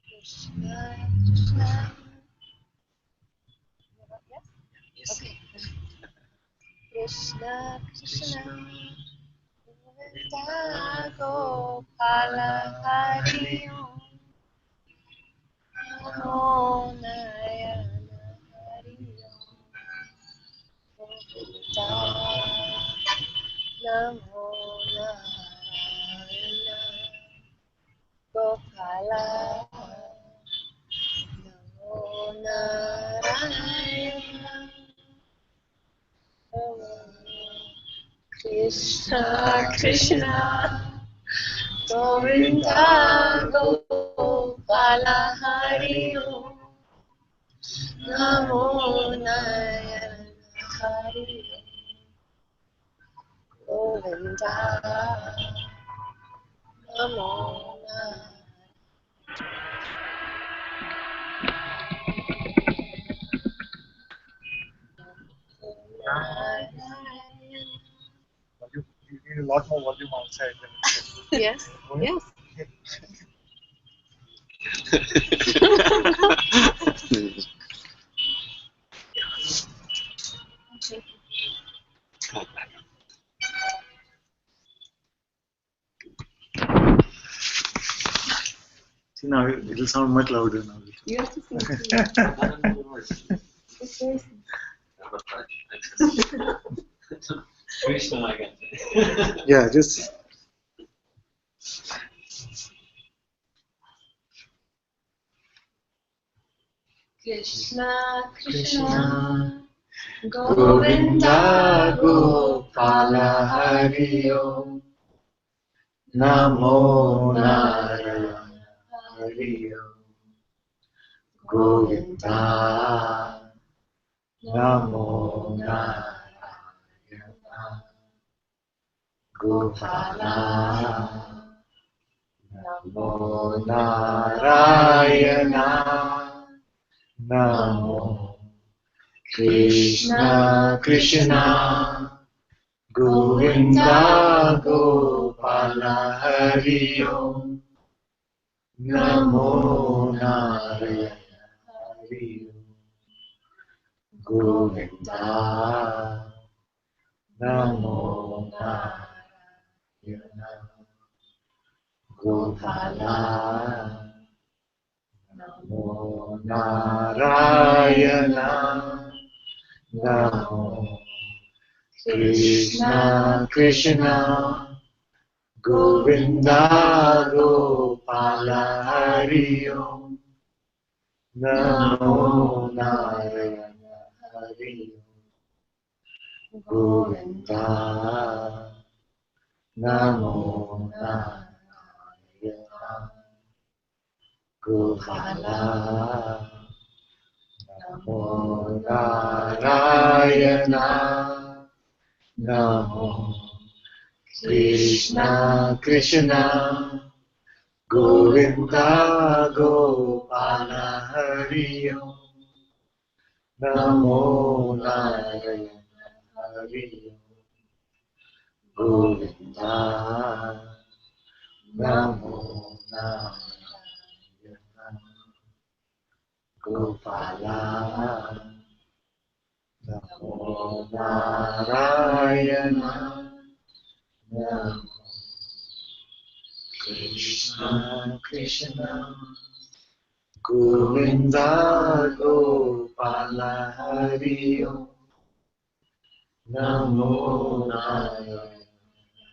Krishna, Krishna. Yes? Okay. Krishna, Krishna. Govinda, Gopala, Hari Om. Namo Narayana, Hari Om. Govinda, Namo Narayana, Gopala, Namo Narayana. Krishna, Krishna, Govinda, Gopala, Hari Om. Namo Narayana, Hari Om. Govinda, Namo Narayana. You need a lot more volume outside than inside. Yes, yes. See, now it'll sound much louder now. You have to sing. Krishna again. Yeah, just Krishna, Krishna, Govinda Gopala Hari Om. Namo Narayana Hari Om. Govinda Namo Narayana Gopala Namo Narayana Namo Krishna Krishna Govinda Gopala Hari Om. Namo Narayana Hari Om. Govinda Namo Narayana Gopala Namo Narayana Namo Krishna Krishna Govinda Gopala Hari Om. Namo Narayana Hari Om. Govinda Namo Narayana Gopala Namo Narayana Namo Krishna Krishna Govinda Gopala Hari Om. Namo Narayana Hari Govinda. Namo Narayana Gopala. Namo Narayana. Namo Krishna Krishna. Govinda Gopala Hari Om. Namo Narayana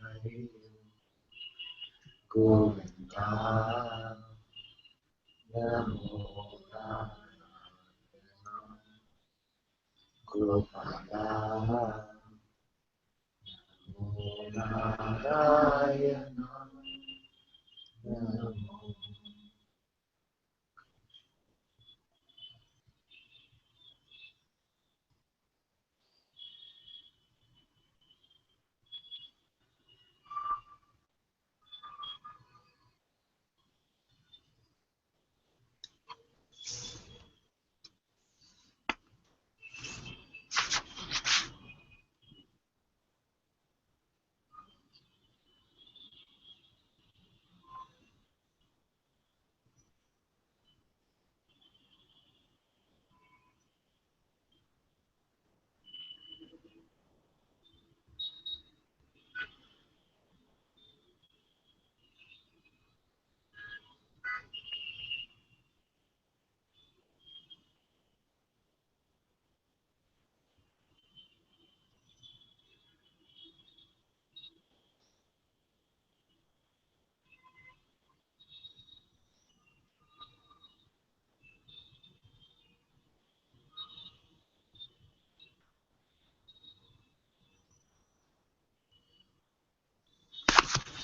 Hari Govinda. Namo Narayana Gopala. Namo Narayana. Namo.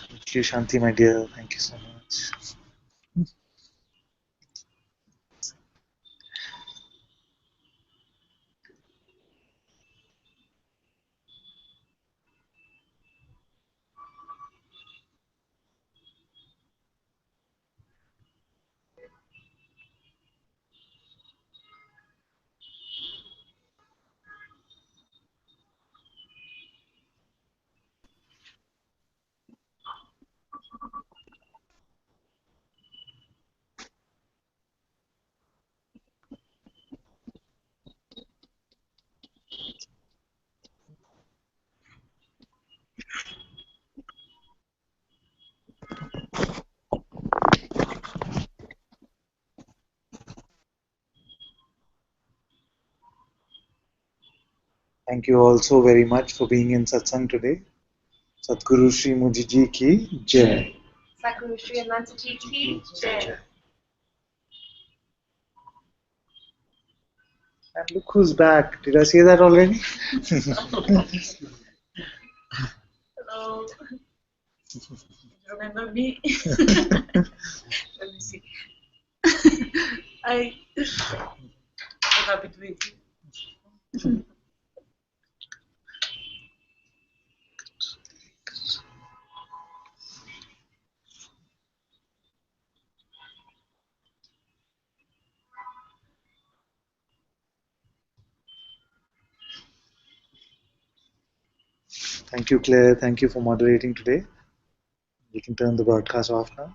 Thank you, Shanti, my dear. Thank you so much. Thank you all so very much for being in Satsang today. Sadhguru Sri Mujiji ki Jai. Sakuru Shri Ananta Ji ki Jai. And look who's back. Did I say that already? Hello. Remember me? Let me see. I forgot between. Thank you, Claire. Thank you for moderating today. We can turn the broadcast off now.